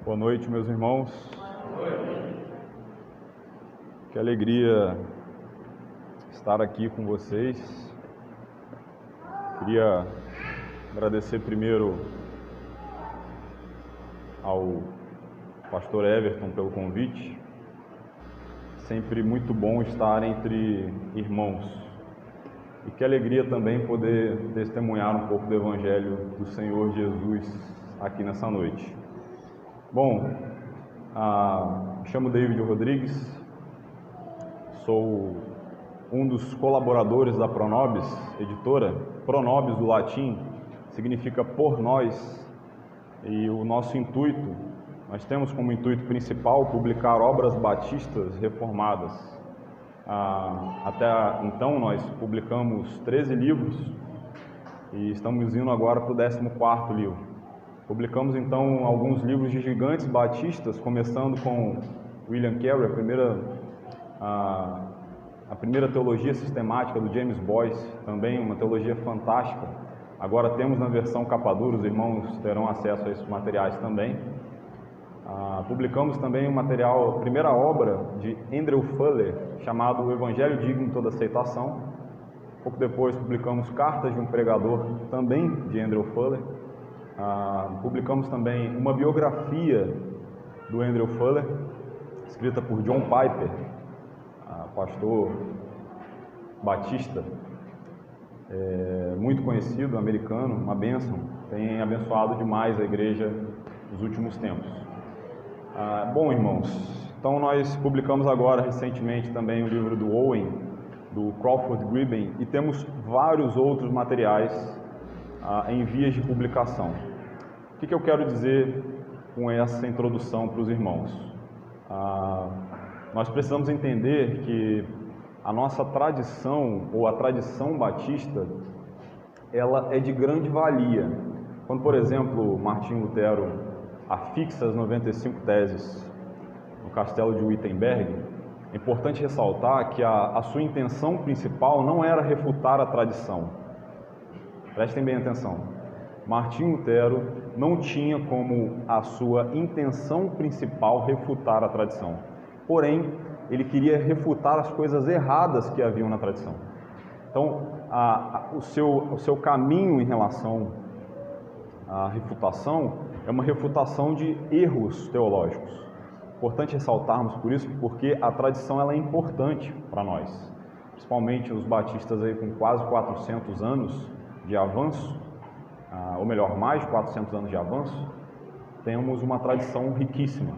Boa noite, meus irmãos. Que alegria estar aqui com vocês. Queria agradecer primeiro ao pastor Everton pelo convite. Sempre muito bom estar entre irmãos. E que alegria também poder testemunhar um pouco do Evangelho do Senhor Jesus aqui nessa noite. Bom, me chamo David Rodrigues, sou um dos colaboradores da Pronobis, editora. Pronobis, do latim, significa por nós, e o nosso intuito, nós temos como intuito principal publicar obras batistas reformadas. Até então nós publicamos 13 livros e estamos indo agora para o 14º livro. Publicamos então alguns livros de gigantes batistas, começando com William Carey, a primeira teologia sistemática do James Boyce, também uma teologia fantástica. Agora temos na versão capa dura, os irmãos terão acesso a esses materiais também. Publicamos também a primeira obra de Andrew Fuller, chamado O Evangelho Digno de Toda Aceitação. Pouco depois publicamos Cartas de um Pregador, também de Andrew Fuller. Publicamos também uma biografia do Andrew Fuller, escrita por John Piper, pastor batista, muito conhecido, americano, uma bênção, tem abençoado demais a igreja nos últimos tempos. Bom, irmãos, então nós publicamos agora recentemente também o livro do Owen, do Crawford Gribben, e temos vários outros materiais em vias de publicação. O que eu quero dizer com essa introdução para os irmãos? Nós precisamos entender que a nossa tradição, ou a tradição batista, ela é de grande valia. Quando, por exemplo, Martinho Lutero afixa as 95 teses no castelo de Wittenberg, é importante ressaltar que a sua intenção principal não era refutar a tradição. Prestem bem atenção. Martinho Lutero não tinha como a sua intenção principal refutar a tradição. Porém, ele queria refutar as coisas erradas que haviam na tradição. Então, o seu caminho em relação à refutação é uma refutação de erros teológicos. Importante ressaltarmos por isso, porque a tradição ela é importante para nós. Principalmente os batistas aí com quase 400 anos de avanço, ou melhor, mais de 400 anos de avanço, temos uma tradição riquíssima.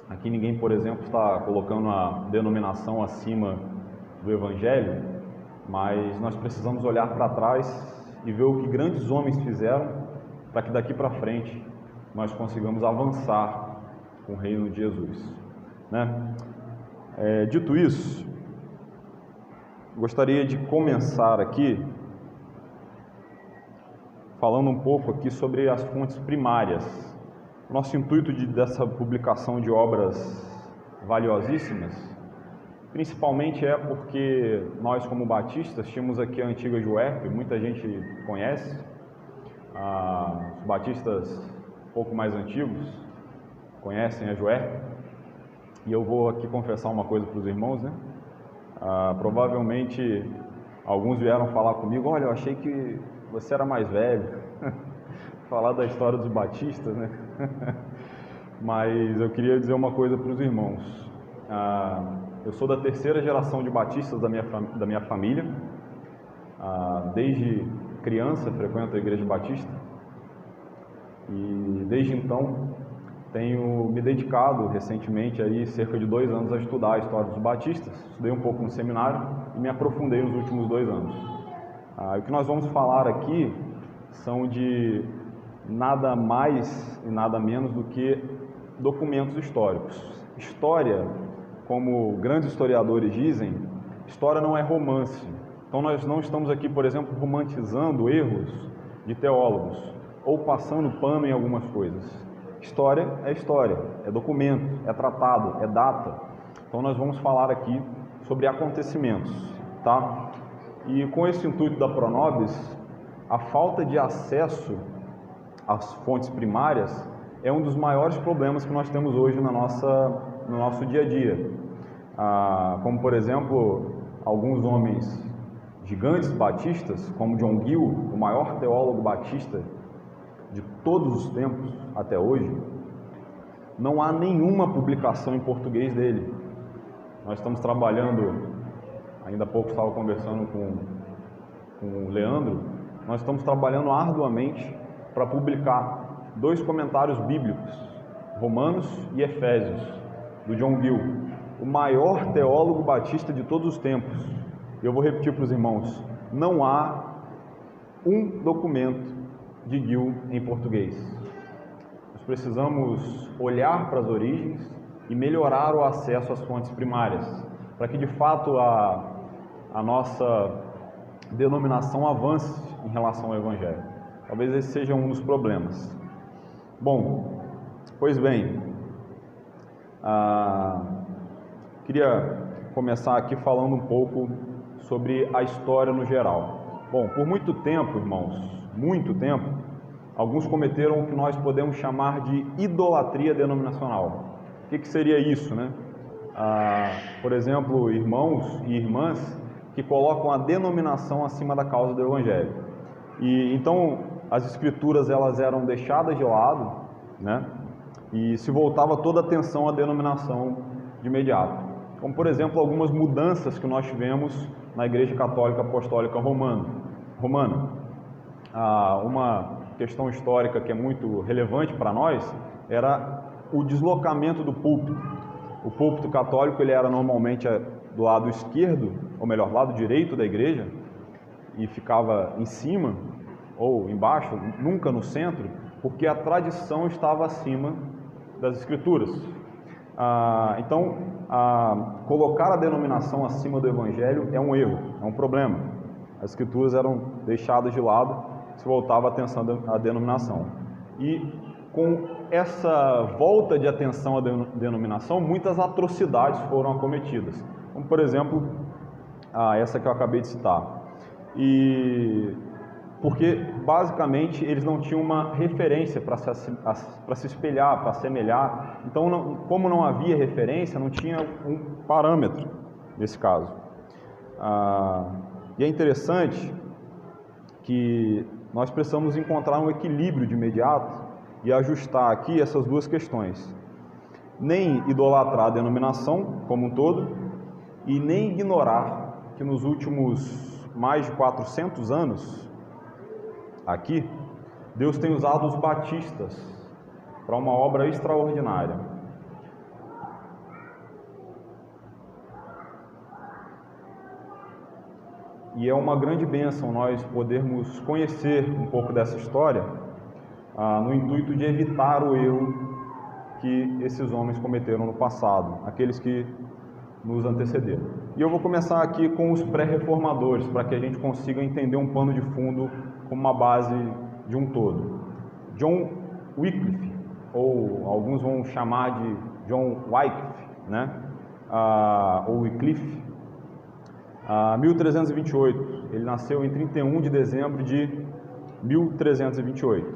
Aqui ninguém, por exemplo, está colocando a denominação acima do Evangelho, mas nós precisamos olhar para trás e ver o que grandes homens fizeram para que daqui para frente nós consigamos avançar com o reino de Jesus, né? Dito isso, gostaria de começar aqui falando um pouco aqui sobre as fontes primárias. O nosso intuito dessa publicação de obras valiosíssimas, principalmente é porque nós, como batistas, tínhamos aqui a antiga JUERP, muita gente conhece, os batistas um pouco mais antigos conhecem a JUERP, e eu vou aqui confessar uma coisa para os irmãos, né? Provavelmente alguns vieram falar comigo: olha, eu achei que você era mais velho, falar da história dos batistas, né? Mas eu queria dizer uma coisa para os irmãos. Eu sou da terceira geração de batistas da minha família. Desde criança frequento a igreja batista e desde então tenho me dedicado recentemente aí cerca de 2 anos a estudar a história dos batistas. Estudei um pouco no seminário e me aprofundei nos últimos 2 anos. O que nós vamos falar aqui são de nada mais e nada menos do que documentos históricos. História, como grandes historiadores dizem, história não é romance. Então nós não estamos aqui, por exemplo, romantizando erros de teólogos ou passando pano em algumas coisas. História, é documento, é tratado, é data. Então nós vamos falar aqui sobre acontecimentos, tá? E com esse intuito da Pronobis, a falta de acesso às fontes primárias é um dos maiores problemas que nós temos hoje no nosso dia a dia. Como, por exemplo, alguns homens gigantes batistas, como John Gill, o maior teólogo batista de todos os tempos até hoje, não há nenhuma publicação em português dele. Nós estamos trabalhando, ainda há pouco estava conversando com o Leandro, nós estamos trabalhando arduamente para publicar 2 comentários bíblicos, Romanos e Efésios, do John Gill, o maior teólogo batista de todos os tempos. Eu vou repetir para os irmãos, não há um documento de Gill em português. Nós precisamos olhar para as origens e melhorar o acesso às fontes primárias, para que de fato a nossa denominação avance em relação ao Evangelho. Talvez esse seja um dos problemas. Bom, pois bem, queria começar aqui falando um pouco sobre a história no geral. Bom, por muito tempo, irmãos, muito tempo, alguns cometeram o que nós podemos chamar de idolatria denominacional. O que seria isso, né? Por exemplo, irmãos e irmãs que colocam a denominação acima da causa do Evangelho. E então as escrituras elas eram deixadas de lado, né? E se voltava toda a atenção à denominação de imediato. Como, por exemplo, algumas mudanças que nós tivemos na Igreja Católica Apostólica Romana. Uma questão histórica que é muito relevante para nós era o deslocamento do púlpito. O púlpito católico ele era normalmente do lado esquerdo, ou melhor, lado direito da igreja, e ficava em cima ou embaixo, nunca no centro, porque a tradição estava acima das escrituras. Então, colocar a denominação acima do Evangelho é um erro, é um problema. As escrituras eram deixadas de lado, se voltava a atenção à denominação. E com essa volta de atenção à denominação, muitas atrocidades foram acometidas, como por exemplo, essa que eu acabei de citar. E porque basicamente eles não tinham uma referência para se espelhar, para assemelhar. Então, como não havia referência, não tinha um parâmetro nesse caso. E é interessante que nós precisamos encontrar um equilíbrio de imediato e ajustar aqui essas duas questões. Nem idolatrar a denominação como um todo e nem ignorar que nos últimos mais de 400 anos aqui, Deus tem usado os batistas para uma obra extraordinária. E é uma grande bênção nós podermos conhecer um pouco dessa história, no intuito de evitar o erro que esses homens cometeram no passado, aqueles que nos antecederam. E eu vou começar aqui com os pré-reformadores, para que a gente consiga entender um pano de fundo como uma base de um todo. John Wycliffe, ou alguns vão chamar de John Wycliffe, né? Ou Wycliffe, 1328. Ele nasceu em 31 de dezembro de 1328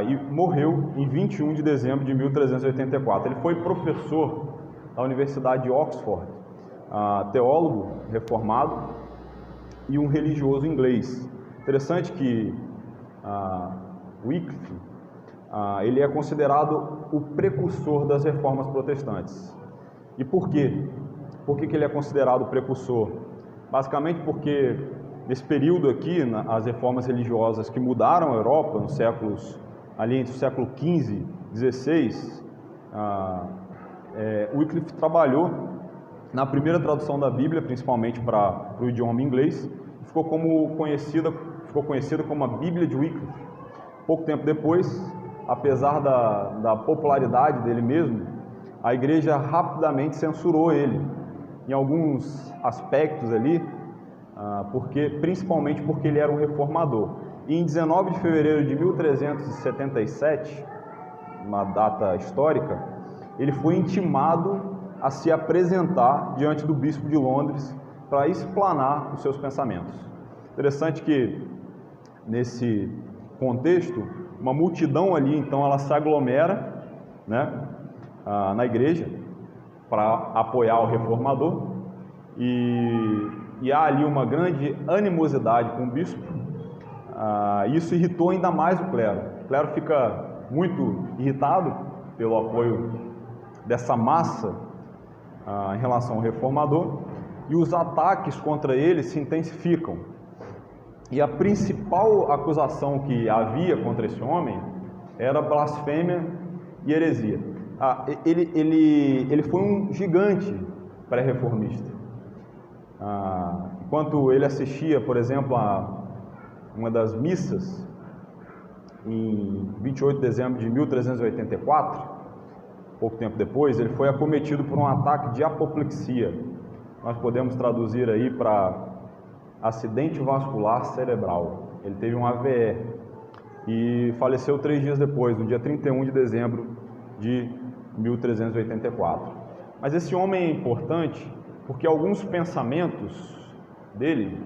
e morreu em 21 de dezembro de 1384. Ele foi professor da Universidade de Oxford, teólogo reformado e um religioso inglês. Interessante que Wycliffe, ele é considerado o precursor das reformas protestantes. E por quê? Por que ele é considerado o precursor? Basicamente porque nesse período aqui, as reformas religiosas que mudaram a Europa nos séculos, ali entre o século XV e XVI, Wycliffe trabalhou na primeira tradução da Bíblia, principalmente para o idioma inglês, ficou conhecida como a Bíblia de Wycliffe. Pouco tempo depois, apesar da popularidade dele mesmo, a igreja rapidamente censurou ele em alguns aspectos ali, principalmente porque ele era um reformador. E em 19 de fevereiro de 1377, uma data histórica, ele foi intimado a se apresentar diante do bispo de Londres para explanar os seus pensamentos. Interessante que, nesse contexto, uma multidão ali, então, ela se aglomera né, na igreja para apoiar o reformador, e há ali uma grande animosidade com o bispo. Isso irritou ainda mais o clero. O clero fica muito irritado pelo apoio dessa massa em relação ao reformador, e os ataques contra ele se intensificam. E a principal acusação que havia contra esse homem era blasfêmia e heresia. Ele foi um gigante pré-reformista. Enquanto ele assistia, por exemplo, a uma das missas em 28 de dezembro de 1384, pouco tempo depois, ele foi acometido por um ataque de apoplexia. Nós podemos traduzir aí para acidente vascular cerebral. Ele teve um AVE e faleceu 3 dias depois, no dia 31 de dezembro de 1384. Mas esse homem é importante porque alguns pensamentos dele,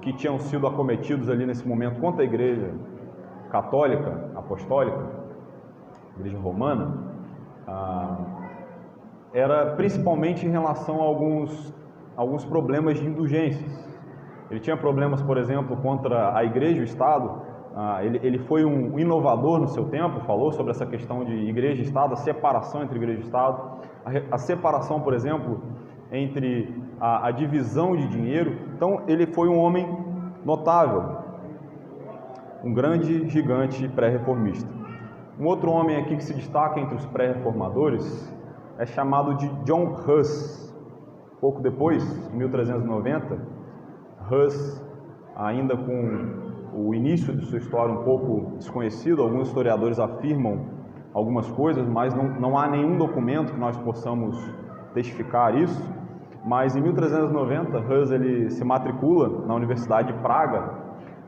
que tinham sido acometidos ali nesse momento contra a igreja católica, apostólica, igreja romana, era principalmente em relação a alguns problemas de indulgências. Ele tinha problemas, por exemplo, contra a igreja e o Estado. Ele foi um inovador no seu tempo, falou sobre essa questão de igreja e Estado, a separação entre igreja e Estado, a separação, por exemplo, entre a divisão de dinheiro. Então, ele foi um homem notável, um grande gigante pré-reformista. Um outro homem aqui que se destaca entre os pré-reformadores é chamado de John Huss. Pouco depois, em 1390, Huss, ainda com o início de sua história um pouco desconhecido, alguns historiadores afirmam algumas coisas, mas não há nenhum documento que nós possamos testificar isso. Mas em 1390, Huss ele se matricula na Universidade de Praga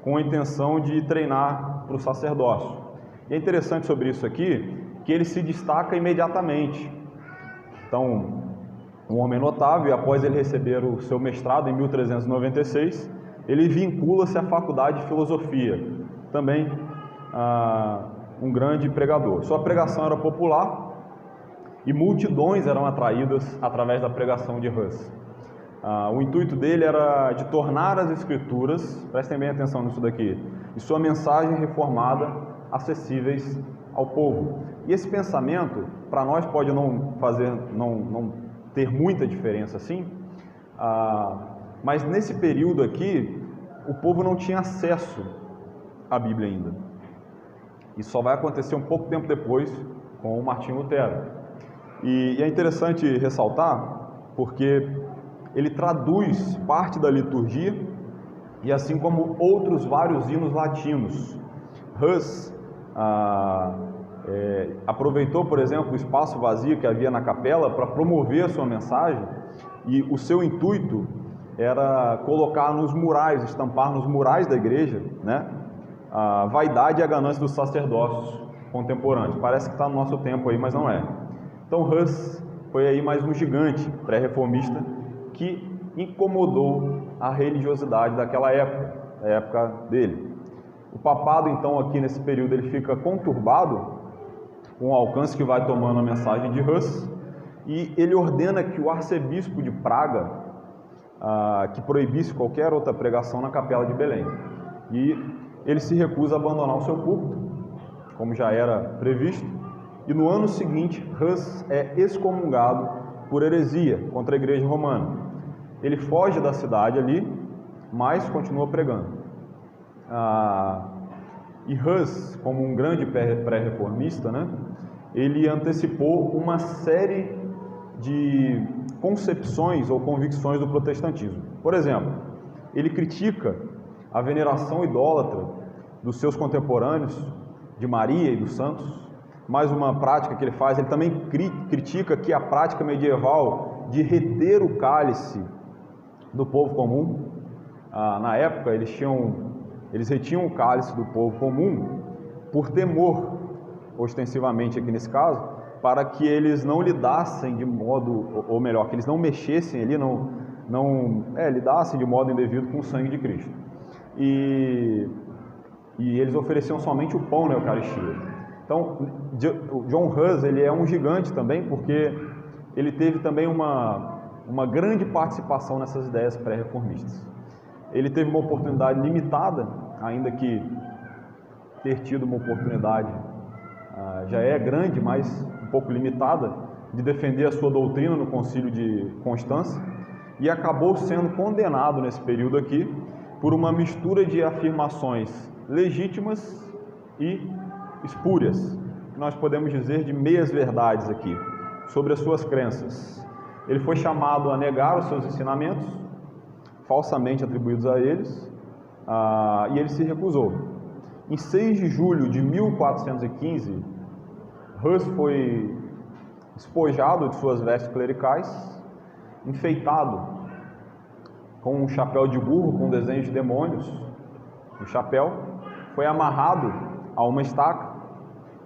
com a intenção de treinar para o sacerdócio. E é interessante sobre isso aqui que ele se destaca imediatamente. Então, um homem notável, e após ele receber o seu mestrado em 1396, ele vincula-se à faculdade de filosofia, também um grande pregador. Sua pregação era popular e multidões eram atraídas através da pregação de Huss. O intuito dele era de tornar as escrituras, prestem bem atenção nisso daqui, e sua mensagem reformada acessíveis ao povo. E esse pensamento, para nós, pode não ter muita diferença assim, mas nesse período aqui, o povo não tinha acesso à Bíblia ainda. Isso só vai acontecer um pouco tempo depois com o Martinho Lutero. E é interessante ressaltar, porque ele traduz parte da liturgia, e assim como outros vários hinos latinos. Huss aproveitou, por exemplo, o espaço vazio que havia na capela para promover a sua mensagem, e o seu intuito era colocar nos murais, estampar nos murais da igreja, né, a vaidade e a ganância dos sacerdócios contemporâneos. Parece que está no nosso tempo aí, mas não é. Então Huss foi aí mais um gigante pré-reformista que incomodou a religiosidade daquela época, a época dele. O papado, então, aqui nesse período, ele fica conturbado com o alcance que vai tomando a mensagem de Huss, e ele ordena que o arcebispo de Praga que proibisse qualquer outra pregação na capela de Belém. E ele se recusa a abandonar o seu púlpito, como já era previsto, e no ano seguinte Huss é excomungado por heresia contra a igreja romana. Ele foge da cidade ali, mas continua pregando. E Huss, como um grande pré-reformista, né, ele antecipou uma série de concepções ou convicções do protestantismo. Por exemplo, ele critica a veneração idólatra dos seus contemporâneos, de Maria e dos santos. Mais uma prática que ele faz, ele também critica que a prática medieval de reter o cálice do povo comum. Na época, eles retiam o cálice do povo comum por temor, ostensivamente aqui nesse caso, para que eles não lidassem de modo, ou melhor, que eles não mexessem ali, lidassem de modo indevido com o sangue de Cristo. E eles ofereciam somente o pão na Eucaristia. Então, o John Hus, ele é um gigante também, porque ele teve também uma grande participação nessas ideias pré-reformistas. Ele teve uma oportunidade limitada, ainda que ter tido uma oportunidade já é grande, mas um pouco limitada, de defender a sua doutrina no Concílio de Constância, e acabou sendo condenado nesse período aqui por uma mistura de afirmações legítimas e espúrias, que nós podemos dizer de meias verdades aqui, sobre as suas crenças. Ele foi chamado a negar os seus ensinamentos, falsamente atribuídos a eles, e ele se recusou. Em 6 de julho de 1415, Hus foi despojado de suas vestes clericais, enfeitado com um chapéu de burro com desenhos de demônios no chapéu, foi amarrado a uma estaca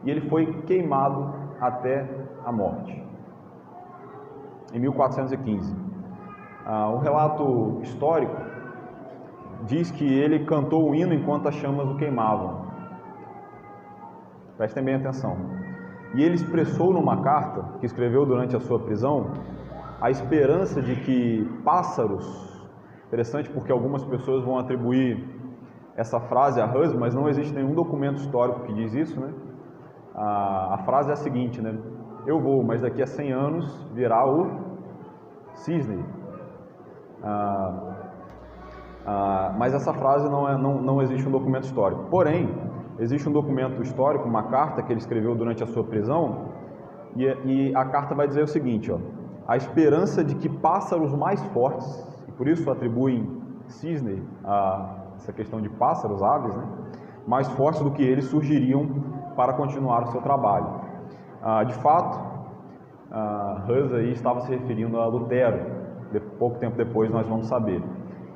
e ele foi queimado até a morte, em 1415. Um relato histórico diz que ele cantou o hino enquanto as chamas o queimavam. Prestem bem atenção. E ele expressou numa carta que escreveu durante a sua prisão a esperança de que pássaros, interessante porque algumas pessoas vão atribuir essa frase a Hus, mas não existe nenhum documento histórico que diz isso, né? A frase é a seguinte, né? Eu vou, mas daqui a 100 anos virá o cisne. Mas essa frase não existe um documento histórico. Porém, existe um documento histórico, uma carta que ele escreveu durante a sua prisão, e a carta vai dizer o seguinte, ó: a esperança de que pássaros mais fortes, e por isso atribuem cisne a essa questão de pássaros, aves, né, mais fortes do que eles surgiriam para continuar o seu trabalho. De fato, Hus aí estava se referindo a Lutero, pouco tempo depois nós vamos saber.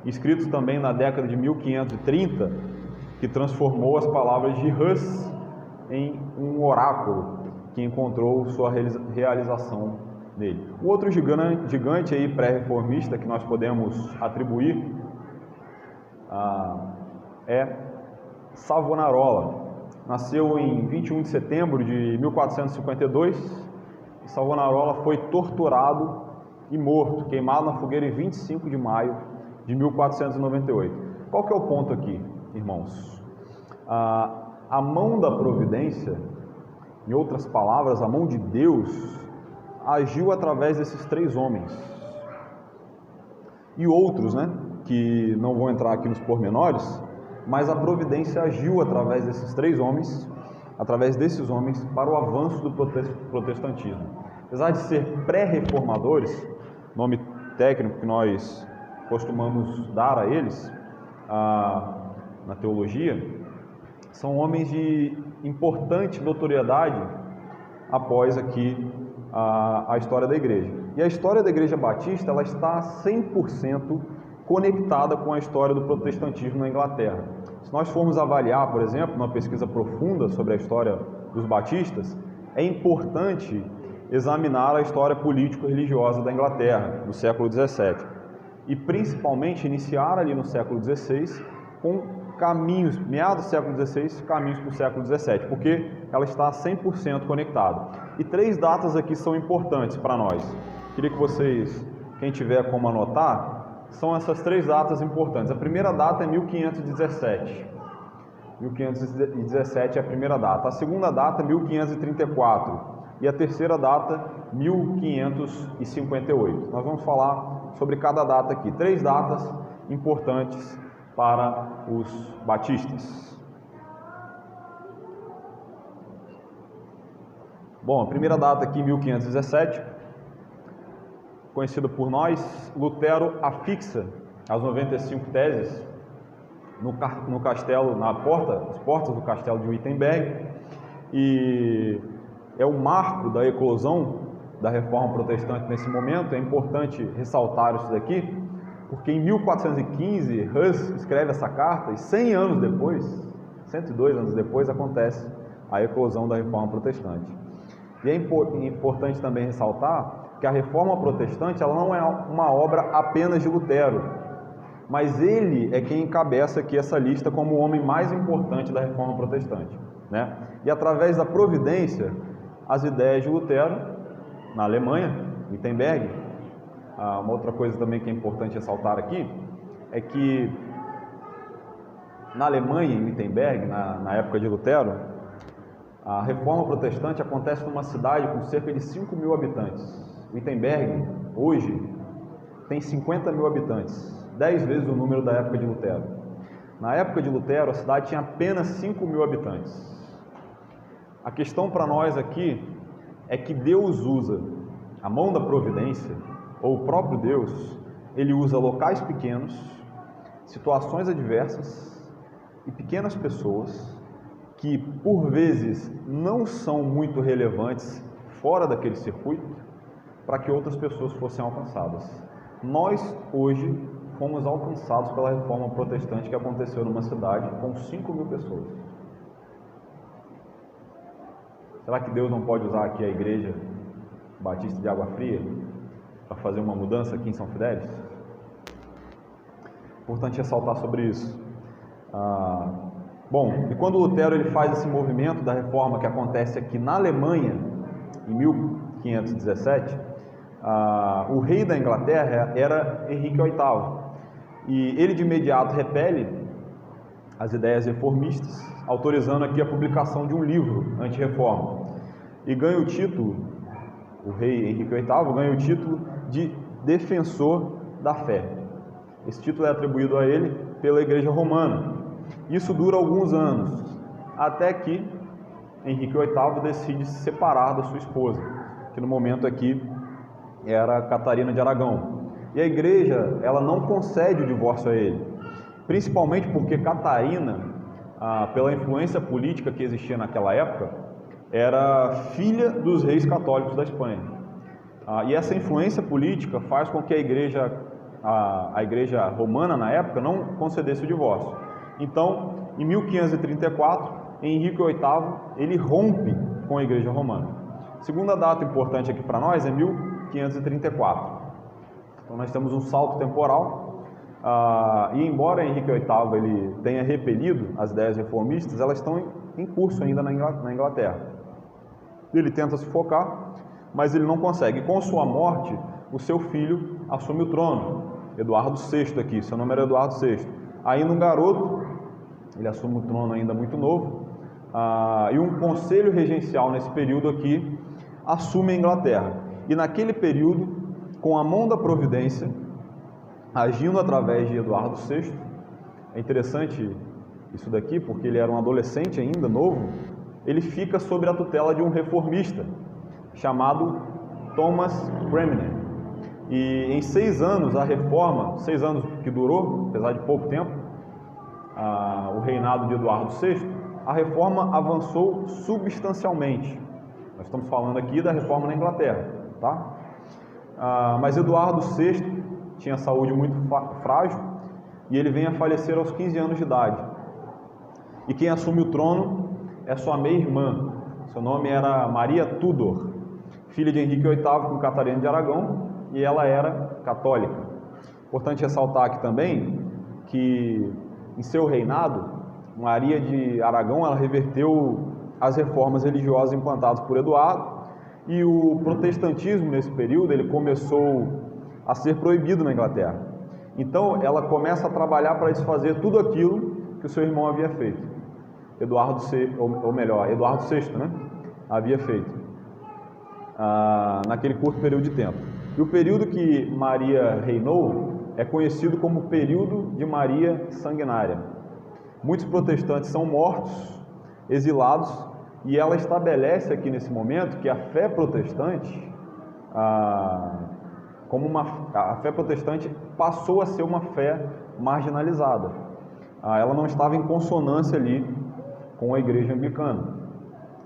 Escritos também na década de 1530, que transformou as palavras de Hus em um oráculo que encontrou sua realização nele. O outro gigante aí pré-reformista que nós podemos atribuir é Savonarola. Nasceu em 21 de setembro de 1452 e Savonarola foi torturado e morto, queimado na fogueira em 25 de maio de 1498. Qual que é o ponto aqui, irmãos? A mão da providência, em outras palavras, a mão de Deus, agiu através desses 3 homens. E outros, né, que não vou entrar aqui nos pormenores, mas a providência agiu através desses 3 homens, para o avanço do protestantismo. Apesar de ser pré-reformadores, nome técnico que nós costumamos dar a eles na teologia, são homens de importante notoriedade após aqui a história da igreja. E a história da igreja batista, ela está 100% conectada com a história do protestantismo na Inglaterra. Se nós formos avaliar, por exemplo, uma pesquisa profunda sobre a história dos batistas, é importante examinar a história político-religiosa da Inglaterra, do século XVII. E principalmente iniciar ali no século XVI com caminhos, meados do século XVI, caminhos para o século XVII, porque ela está 100% conectada. E 3 datas aqui são importantes para nós. Queria que vocês, quem tiver como anotar, são essas 3 datas importantes. A primeira data é 1517. 1517 é a primeira data. A segunda data é 1534. E a terceira data, 1558. Nós vamos falar sobre cada data aqui. 3 datas importantes para os batistas. Bom, a primeira data aqui, 1517, conhecida por nós, Lutero afixa as 95 teses no castelo, as portas do castelo de Wittenberg, e é o marco da eclosão da reforma protestante nesse momento. É importante ressaltar isso daqui, porque em 1415 Hus escreve essa carta e 100 anos depois, 102 anos depois, acontece a eclosão da reforma protestante. E é importante também ressaltar que a reforma protestante, ela não é uma obra apenas de Lutero, mas ele é quem encabeça aqui essa lista como o homem mais importante da reforma protestante. né? E através da providência, as ideias de Lutero, na Alemanha, Wittenberg. Uma outra coisa também que é importante ressaltar aqui, é que na Alemanha, em Wittenberg, na época de Lutero, a reforma protestante acontece numa cidade com cerca de 5 mil habitantes. Wittenberg, hoje, tem 50 mil habitantes, 10 vezes o número da época de Lutero. Na época de Lutero, a cidade tinha apenas 5 mil habitantes. A questão para nós aqui é que Deus usa a mão da providência, ou o próprio Deus, ele usa locais pequenos, situações adversas e pequenas pessoas que, por vezes, não são muito relevantes fora daquele circuito, para que outras pessoas fossem alcançadas. Nós, hoje, fomos alcançados pela reforma protestante que aconteceu numa cidade com 5 mil pessoas. Será que Deus não pode usar aqui a Igreja Batista de Água Fria para fazer uma mudança aqui em São Fidélis? Importante ressaltar sobre isso. Bom, e quando Lutero ele faz esse movimento da reforma que acontece aqui na Alemanha, em 1517, o rei da Inglaterra era Henrique VIII. E ele de imediato repele as ideias reformistas, autorizando aqui a publicação de um livro anti-reforma. E ganha o título, o rei Henrique VIII ganha o título de defensor da fé. Esse título é atribuído a ele pela Igreja Romana. Isso dura alguns anos, até que Henrique VIII decide se separar da sua esposa, que no momento aqui era Catarina de Aragão. E a igreja, ela não concede o divórcio a ele, principalmente porque Catarina, pela influência política que existia naquela época, era filha dos reis católicos da Espanha. E essa influência política faz com que a igreja romana, na época, não concedesse o divórcio. Então, em 1534, Henrique VIII ele rompe com a igreja romana. Segunda data importante aqui para nós é 1534. Então, nós temos um salto temporal. E embora Henrique VIII ele tenha repelido as ideias reformistas, elas estão em curso ainda na Inglaterra. Ele tenta se focar, mas ele não consegue. Com sua morte, o seu filho assume o trono, Eduardo VI aqui, seu nome era Eduardo VI. Ainda um garoto, ele assume o trono ainda muito novo, e um conselho regencial nesse período aqui assume a Inglaterra. E naquele período, com a mão da providência, agindo através de Eduardo VI, é interessante isso daqui, porque ele era um adolescente ainda, novo, ele fica sob a tutela de um reformista, chamado Thomas Cranmer. E em 6 anos, a reforma, 6 anos que durou, apesar de pouco tempo, o reinado de Eduardo VI, a reforma avançou substancialmente. Nós estamos falando aqui da reforma na Inglaterra, tá? Mas Eduardo VI tinha saúde muito frágil e ele vem a falecer aos 15 anos de idade. E quem assume o trono é sua meia-irmã. Seu nome era Maria Tudor, filha de Henrique VIII com Catarina de Aragão, e ela era católica. Importante ressaltar aqui também que em seu reinado, Maria de Aragão ela reverteu as reformas religiosas implantadas por Eduardo, e o protestantismo nesse período ele começou a ser proibido na Inglaterra. Então ela começa a trabalhar para desfazer tudo aquilo que o seu irmão havia feito. Eduardo VI, né? Havia feito naquele curto período de tempo. E o período que Maria reinou é conhecido como período de Maria Sanguinária. Muitos protestantes são mortos, exilados, e ela estabelece aqui nesse momento que a fé protestante, a fé protestante passou a ser uma fé marginalizada. Ela não estava em consonância ali com a igreja anglicana.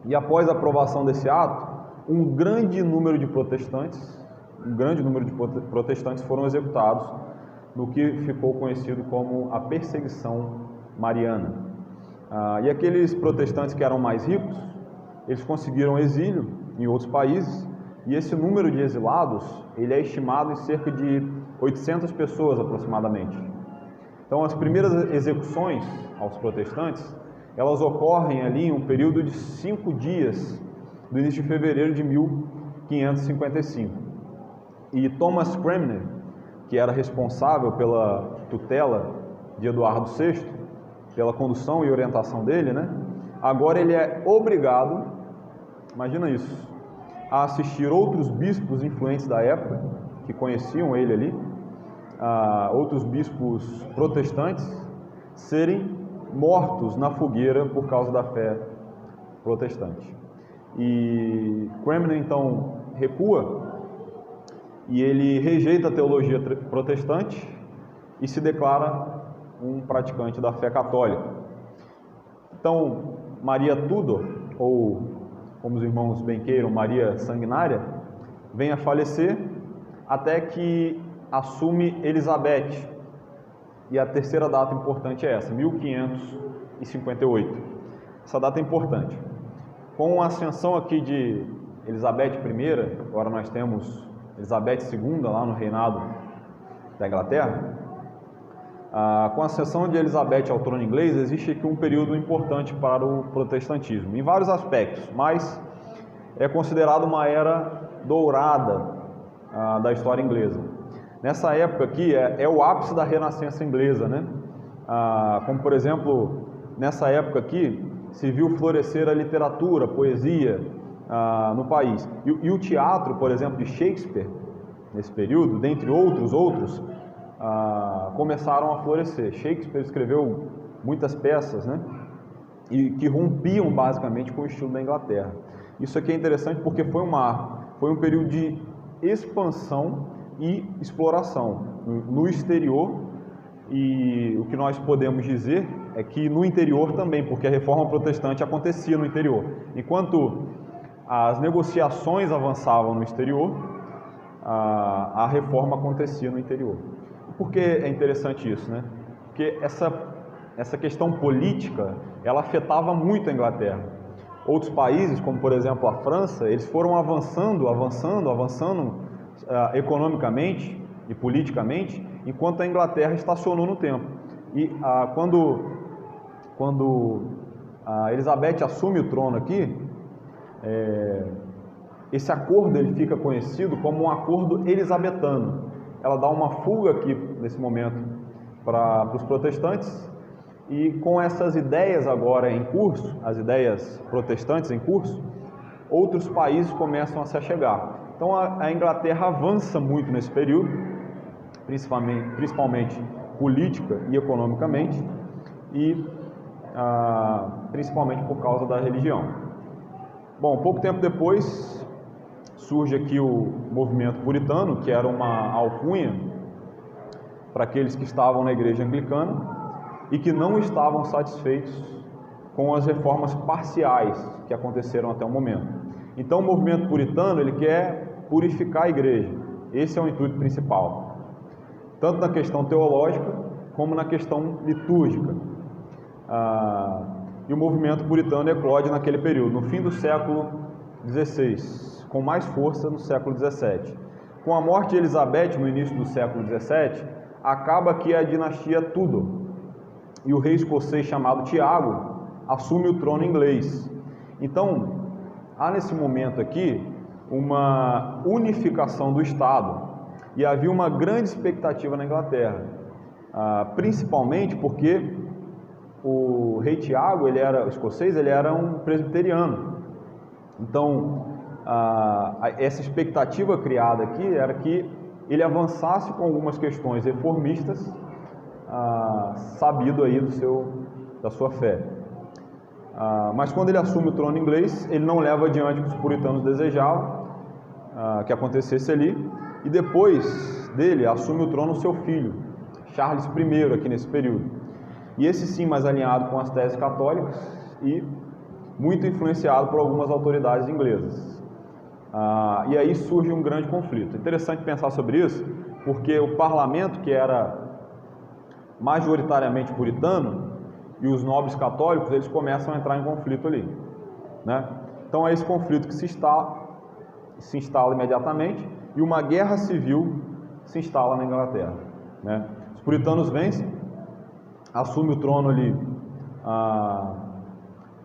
E após a aprovação desse ato, um grande número de protestantes foram executados no que ficou conhecido como a perseguição mariana. E aqueles protestantes que eram mais ricos, eles conseguiram exílio em outros países, e esse número de exilados ele é estimado em cerca de 800 pessoas aproximadamente. Então, as primeiras execuções aos protestantes, elas ocorrem ali em um período de 5 dias, do início de fevereiro de 1555. E Thomas Cranmer, que era responsável pela tutela de Eduardo VI, pela condução e orientação dele, né? Agora ele é obrigado, imagina isso, a assistir outros bispos influentes da época, que conheciam ele ali, outros bispos protestantes, serem mortos na fogueira por causa da fé protestante. E Cranmer então recua e ele rejeita a teologia protestante e se declara um praticante da fé católica. Então, Maria Tudor, ou como os irmãos bem queiram, Maria Sanguinária, vem a falecer até que assume Elizabeth. E a terceira data importante é essa, 1558. Essa data é importante. Com a ascensão aqui de Elizabeth I, agora nós temos Elizabeth II lá no reinado da Inglaterra, com a ascensão de Elizabeth ao trono inglês, existe aqui um período importante para o protestantismo, em vários aspectos, mas é considerado uma era dourada da história inglesa. Nessa época aqui é o ápice da Renascença inglesa, né? Como por exemplo, nessa época aqui se viu florescer a literatura, a poesia no país. E o teatro, por exemplo, de Shakespeare, nesse período, dentre outros, começaram a florescer. Shakespeare escreveu muitas peças, né? E que rompiam basicamente com o estilo da Inglaterra. Isso aqui é interessante porque foi um período de expansão e exploração no exterior, e o que nós podemos dizer é que no interior também, porque a reforma protestante acontecia no interior. Enquanto as negociações avançavam no exterior, a reforma acontecia no interior. Por que é interessante isso, né? Porque essa questão política, ela afetava muito a Inglaterra. Outros países, como por exemplo a França, eles foram avançando economicamente e politicamente, enquanto a Inglaterra estacionou no tempo. E quando a Elizabeth assume o trono aqui, esse acordo ele fica conhecido como um acordo elisabetano. Ela dá uma fuga aqui, nesse momento, para os protestantes, e com essas ideias agora em curso, as ideias protestantes em curso, outros países começam a se achegar. Então a Inglaterra avança muito nesse período, principalmente política e economicamente, e principalmente por causa da religião. Bom, pouco tempo depois surge aqui o movimento puritano, que era uma alcunha para aqueles que estavam na igreja anglicana e que não estavam satisfeitos com as reformas parciais que aconteceram até o momento. Então o movimento puritano ele quer purificar a igreja. Esse é o intuito principal, tanto na questão teológica como na questão litúrgica. E o movimento puritano eclode naquele período, no fim do século XVI, com mais força no século XVII. Com a morte de Elizabeth no início do século XVII, acaba aqui a dinastia Tudor, e o rei escocês chamado Tiago assume o trono inglês. Então, há nesse momento aqui uma unificação do Estado, e havia uma grande expectativa na Inglaterra, principalmente porque o rei Tiago, ele era escocês, ele era um presbiteriano. Então, essa expectativa criada aqui era que ele avançasse com algumas questões reformistas, sabido aí da sua fé. Mas quando ele assume o trono inglês, ele não leva adiante o que os puritanos desejavam que acontecesse ali, e depois dele assume o trono o seu filho, Charles I, aqui nesse período. E esse sim mais alinhado com as teses católicas e muito influenciado por algumas autoridades inglesas. E aí surge um grande conflito. Interessante pensar sobre isso, porque o parlamento, que era majoritariamente puritano, e os nobres católicos, eles começam a entrar em conflito ali, né? Então é esse conflito que se instala imediatamente, e uma guerra civil se instala na Inglaterra, né? Os puritanos vencem, assume o trono ali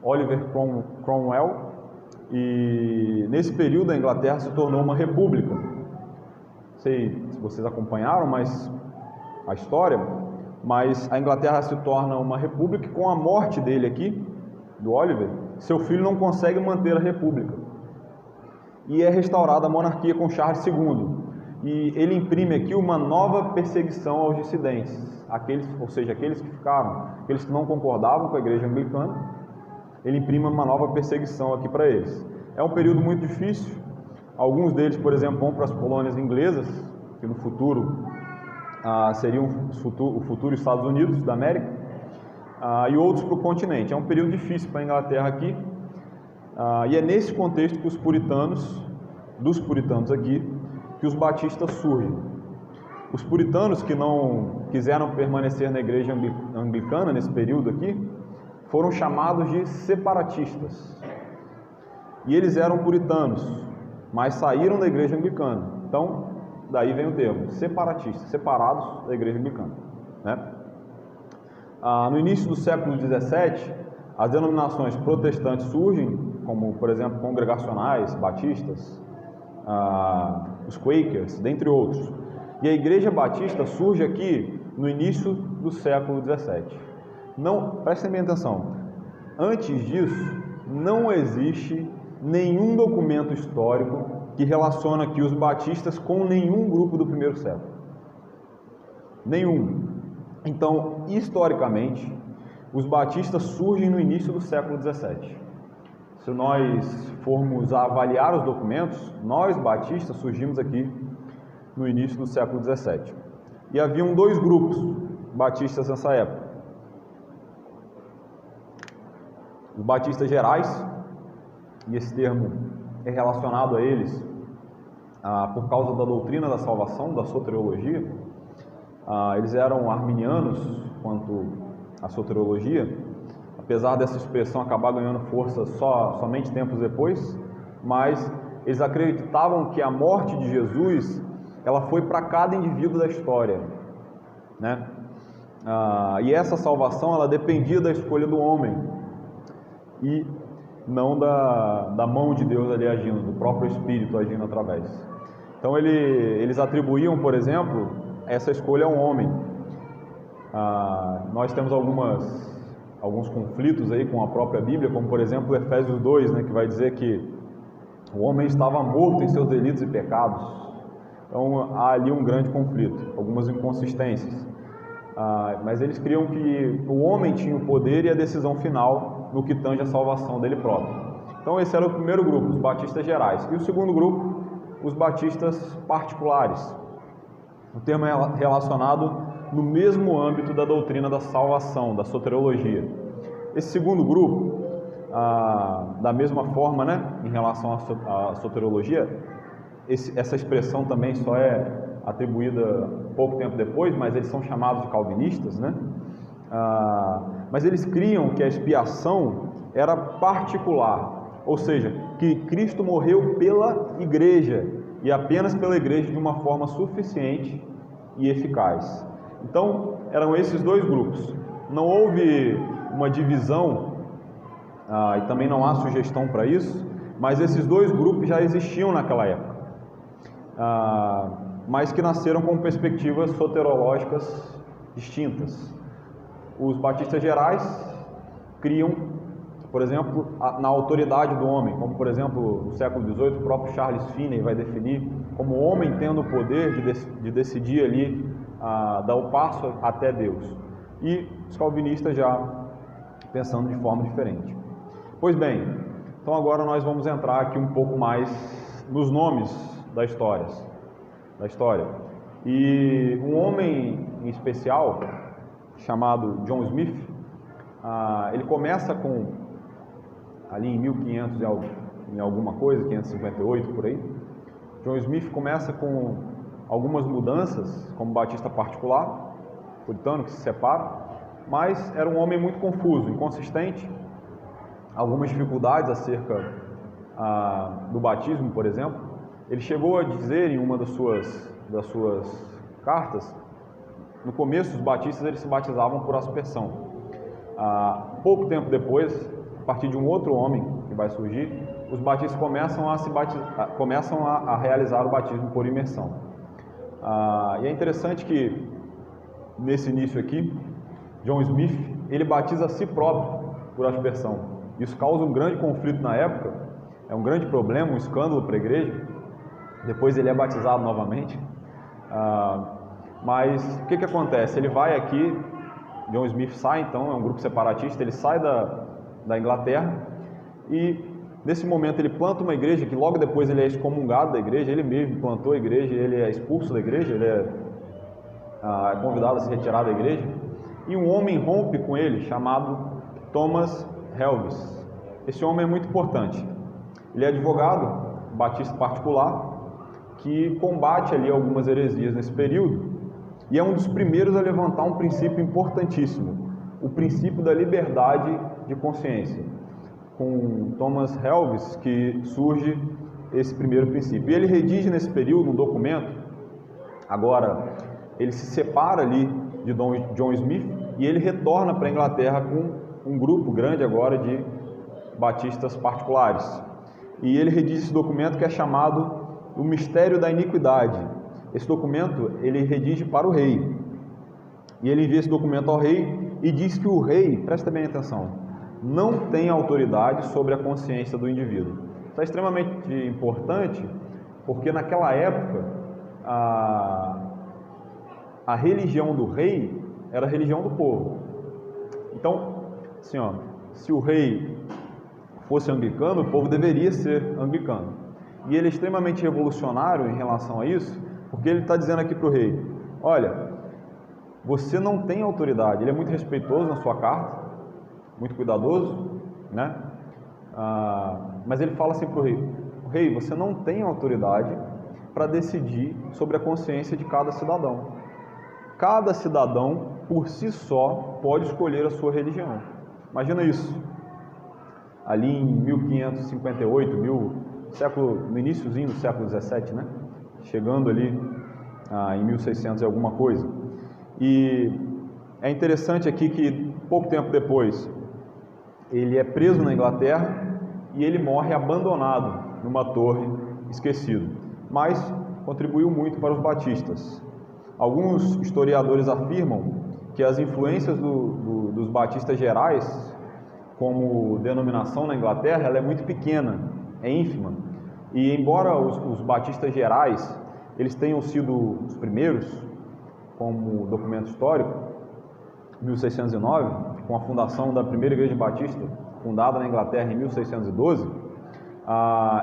Oliver Cromwell, e nesse período a Inglaterra se tornou uma república. Não sei se vocês acompanharam a história, mas a Inglaterra se torna uma república e com a morte dele aqui, do Oliver, seu filho não consegue manter a república. E é restaurada a monarquia com Charles II. E ele imprime aqui uma nova perseguição aos dissidentes, ou seja, aqueles que ficaram, aqueles que não concordavam com a igreja anglicana, ele imprime uma nova perseguição aqui para eles. É um período muito difícil, alguns deles, por exemplo, vão para as colônias inglesas, que no futuro seriam o futuro Estados Unidos da América, e outros para o continente. É um período difícil para a Inglaterra aqui, e é nesse contexto que dos puritanos aqui, que os batistas surgem. Os puritanos que não quiseram permanecer na igreja anglicana nesse período aqui, foram chamados de separatistas. E eles eram puritanos, mas saíram da igreja anglicana. Então, daí vem o termo, separatistas, separados da igreja anglicana, né? No início do século XVII, as denominações protestantes surgem, como, por exemplo, congregacionais, batistas, os Quakers, dentre outros. E a Igreja Batista surge aqui no início do século XVII. Não, prestem bem atenção, antes disso não existe nenhum documento histórico que relaciona aqui os batistas com nenhum grupo do primeiro século. Nenhum. Então, historicamente, os batistas surgem no início do século XVII. Se nós formos a avaliar os documentos, nós batistas surgimos aqui no início do século XVII. E haviam dois grupos batistas nessa época. Os batistas gerais, e esse termo é relacionado a eles por causa da doutrina da salvação, da soteriologia. Eles eram arminianos quanto à soteriologia, apesar dessa expressão acabar ganhando força somente tempos depois, mas eles acreditavam que a morte de Jesus, ela foi para cada indivíduo da história, né? E essa salvação, ela dependia da escolha do homem e não da mão de Deus ali agindo, do próprio Espírito agindo através. Então eles atribuíam, por exemplo, essa escolha ao homem. Nós temos alguns conflitos aí com a própria Bíblia, como por exemplo Efésios 2, né, que vai dizer que o homem estava morto em seus delitos e pecados. Então há ali um grande conflito, algumas inconsistências. Mas eles criam que o homem tinha o poder e a decisão final no que tange a salvação dele próprio. Então esse era o primeiro grupo, os batistas gerais. E o segundo grupo, os batistas particulares. O termo é relacionado no mesmo âmbito da doutrina da salvação, da soteriologia. Esse segundo grupo, da mesma forma, né, em relação à soteriologia, essa expressão também só é atribuída pouco tempo depois, mas eles são chamados de calvinistas, né? Mas eles criam que a expiação era particular, ou seja, que Cristo morreu pela igreja e apenas pela igreja de uma forma suficiente e eficaz. Então, eram esses dois grupos. Não houve uma divisão, e também não há sugestão para isso, mas esses dois grupos já existiam naquela época, mas que nasceram com perspectivas soterológicas distintas. Os batistas gerais criam, por exemplo, na autoridade do homem, como por exemplo no século XVIII o próprio Charles Finney vai definir como o homem tendo o poder de decidir ali, dar o passo até Deus. E os calvinistas já pensando de forma diferente. Pois bem, então agora nós vamos entrar aqui um pouco mais nos nomes da história. E um homem em especial, chamado John Smith, ele começa ali em 1500 em alguma coisa, 558 por aí. John Smith começa com algumas mudanças como batista particular, puritano que se separa, mas era um homem muito confuso, inconsistente, algumas dificuldades acerca do batismo, por exemplo. Ele chegou a dizer em uma das suas cartas, no começo os batistas eles se batizavam por aspersão. Pouco tempo depois, a partir de um outro homem que vai surgir, os batistas começam a realizar o batismo por imersão. E é interessante que, nesse início aqui, John Smith, ele batiza a si próprio por aspersão. Isso causa um grande conflito na época, é um grande problema, um escândalo para a igreja. Depois ele é batizado novamente. Mas o que acontece? Ele vai aqui, John Smith sai então, é um grupo separatista, ele sai da Inglaterra e nesse momento ele planta uma igreja que logo depois ele é excomungado da igreja, ele mesmo plantou a igreja, ele é expulso da igreja, ele é convidado a se retirar da igreja, e um homem rompe com ele chamado Thomas Helves. Esse homem é muito importante. Ele é advogado, batista particular, que combate ali algumas heresias nesse período, e é um dos primeiros a levantar um princípio importantíssimo, o princípio da liberdade de consciência. Com Thomas Helves que surge esse primeiro princípio. E ele redige nesse período um documento, agora ele se separa ali de John Smith e ele retorna para a Inglaterra com um grupo grande agora de batistas particulares. E ele redige esse documento que é chamado O Mistério da Iniquidade. Esse documento ele redige para o rei. E ele envia esse documento ao rei e diz que o rei, presta bem atenção, não tem autoridade sobre a consciência do indivíduo. Isso é extremamente importante, porque naquela época a religião do rei era a religião do povo. Então, assim, se o rei fosse anglicano, o povo deveria ser anglicano. E ele é extremamente revolucionário em relação a isso, porque ele está dizendo aqui para o rei, olha, você não tem autoridade. Ele é muito respeitoso na sua carta, muito cuidadoso, né? Mas ele fala assim para o rei, você não tem autoridade para decidir sobre a consciência de cada cidadão. Cada cidadão, por si só, pode escolher a sua religião. Imagina isso. Ali em 1558, no iniciozinho do século 17, né? Chegando ali em 1600 e alguma coisa. E é interessante aqui que pouco tempo depois ele é preso na Inglaterra e ele morre abandonado numa torre, esquecido. Mas contribuiu muito para os batistas. Alguns historiadores afirmam que as influências dos batistas gerais como denominação na Inglaterra, ela é muito pequena, é ínfima. E embora os batistas gerais eles tenham sido os primeiros, como documento histórico, 1609, com a fundação da primeira igreja batista, fundada na Inglaterra em 1612,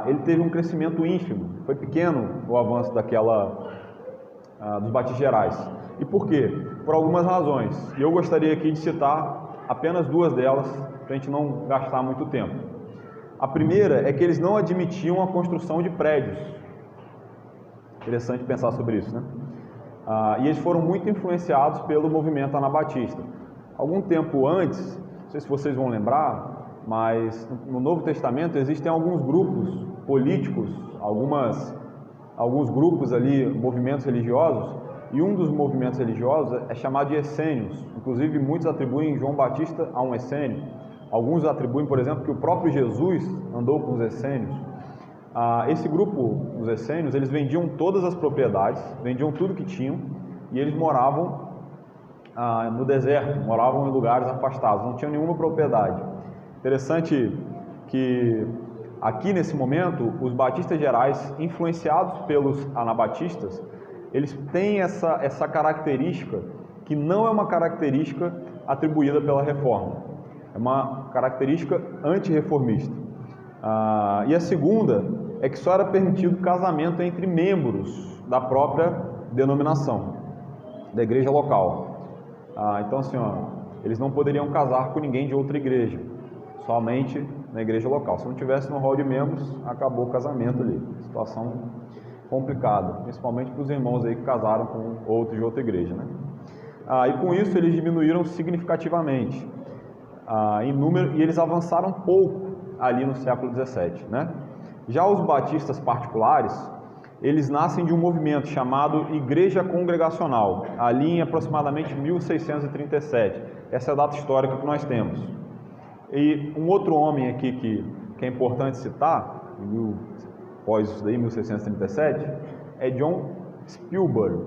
ele teve um crescimento ínfimo, foi pequeno o avanço dos batistas gerais. E por quê? Por algumas razões. E eu gostaria aqui de citar apenas duas delas, para a gente não gastar muito tempo. A primeira é que eles não admitiam a construção de prédios. Interessante pensar sobre isso, né? E eles foram muito influenciados pelo movimento anabatista. Algum tempo antes, não sei se vocês vão lembrar, mas no Novo Testamento existem alguns grupos políticos, alguns grupos ali, movimentos religiosos, e um dos movimentos religiosos é chamado de essênios. Inclusive, muitos atribuem João Batista a um essênio. Alguns atribuem, por exemplo, que o próprio Jesus andou com os essênios. Esse grupo, os essênios, eles vendiam todas as propriedades, vendiam tudo que tinham, e eles moravam no deserto, moravam em lugares afastados, não tinham nenhuma propriedade. Interessante que aqui nesse momento, os batistas gerais, influenciados pelos anabatistas, eles têm essa característica que não é uma característica atribuída pela reforma, é uma característica antirreformista. E a segunda é que só era permitido casamento entre membros da própria denominação, da igreja local. Então assim, eles não poderiam casar com ninguém de outra igreja, somente na igreja local. Se não tivesse no hall de membros, acabou o casamento ali. Situação complicada, principalmente para os irmãos aí que casaram com outros de outra igreja, né? E com isso eles diminuíram significativamente em número, e eles avançaram pouco ali no século 17, né? Já os batistas particulares, eles nascem de um movimento chamado Igreja Congregacional, ali em aproximadamente 1637. Essa é a data histórica que nós temos. E um outro homem aqui que é importante citar, após isso daí, 1637, é John Spielberg.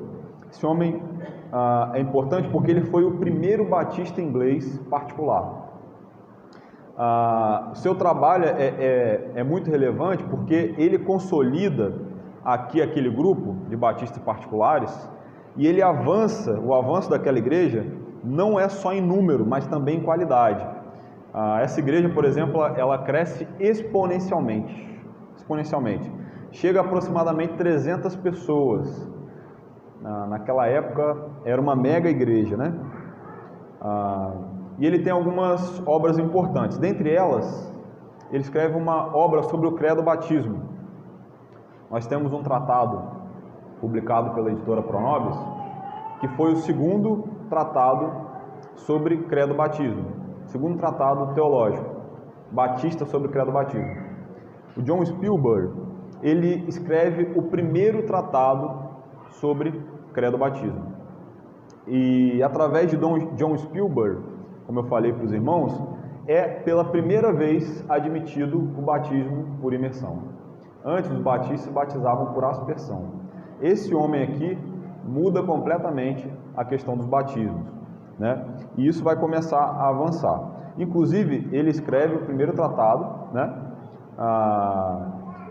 Esse homem é importante porque ele foi o primeiro batista inglês particular. O seu trabalho é muito relevante porque ele consolida aqui aquele grupo de batistas particulares e ele avança, o avanço daquela igreja não é só em número, mas também em qualidade. Essa igreja, por exemplo, ela cresce exponencialmente. Chega a aproximadamente 300 pessoas. Naquela época era uma mega igreja, né? E ele tem algumas obras importantes. Dentre elas, ele escreve uma obra sobre o credo batismo. Nós temos um tratado publicado pela editora Pronobis, que foi o segundo tratado sobre credo batismo. Segundo tratado teológico, batista sobre credo batismo. O John Spielberg, ele escreve o primeiro tratado sobre credo batismo. E através de John Spielberg, como eu falei para os irmãos, é pela primeira vez admitido o batismo por imersão. Antes os batistas se batizavam por aspersão. Esse homem aqui muda completamente a questão dos batismos, né? E isso vai começar a avançar. Inclusive, ele escreve o primeiro tratado, né?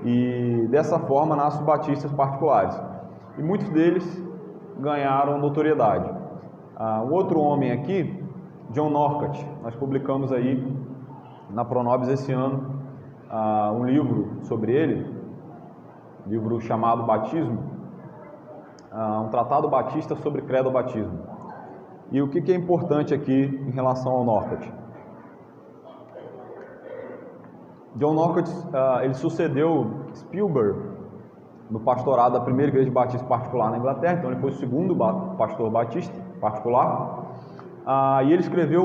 E dessa forma nascem os batistas particulares. E muitos deles ganharam notoriedade. Um outro homem aqui, John Norcott, nós publicamos aí na Pronobis esse ano um livro sobre ele, livro chamado Batismo, um tratado batista sobre credo batismo. E o que é importante aqui em relação ao Norcott? John Norcott, ele sucedeu Spielberg no pastorado da primeira igreja batista particular na Inglaterra, então ele foi o segundo pastor batista particular, e ele escreveu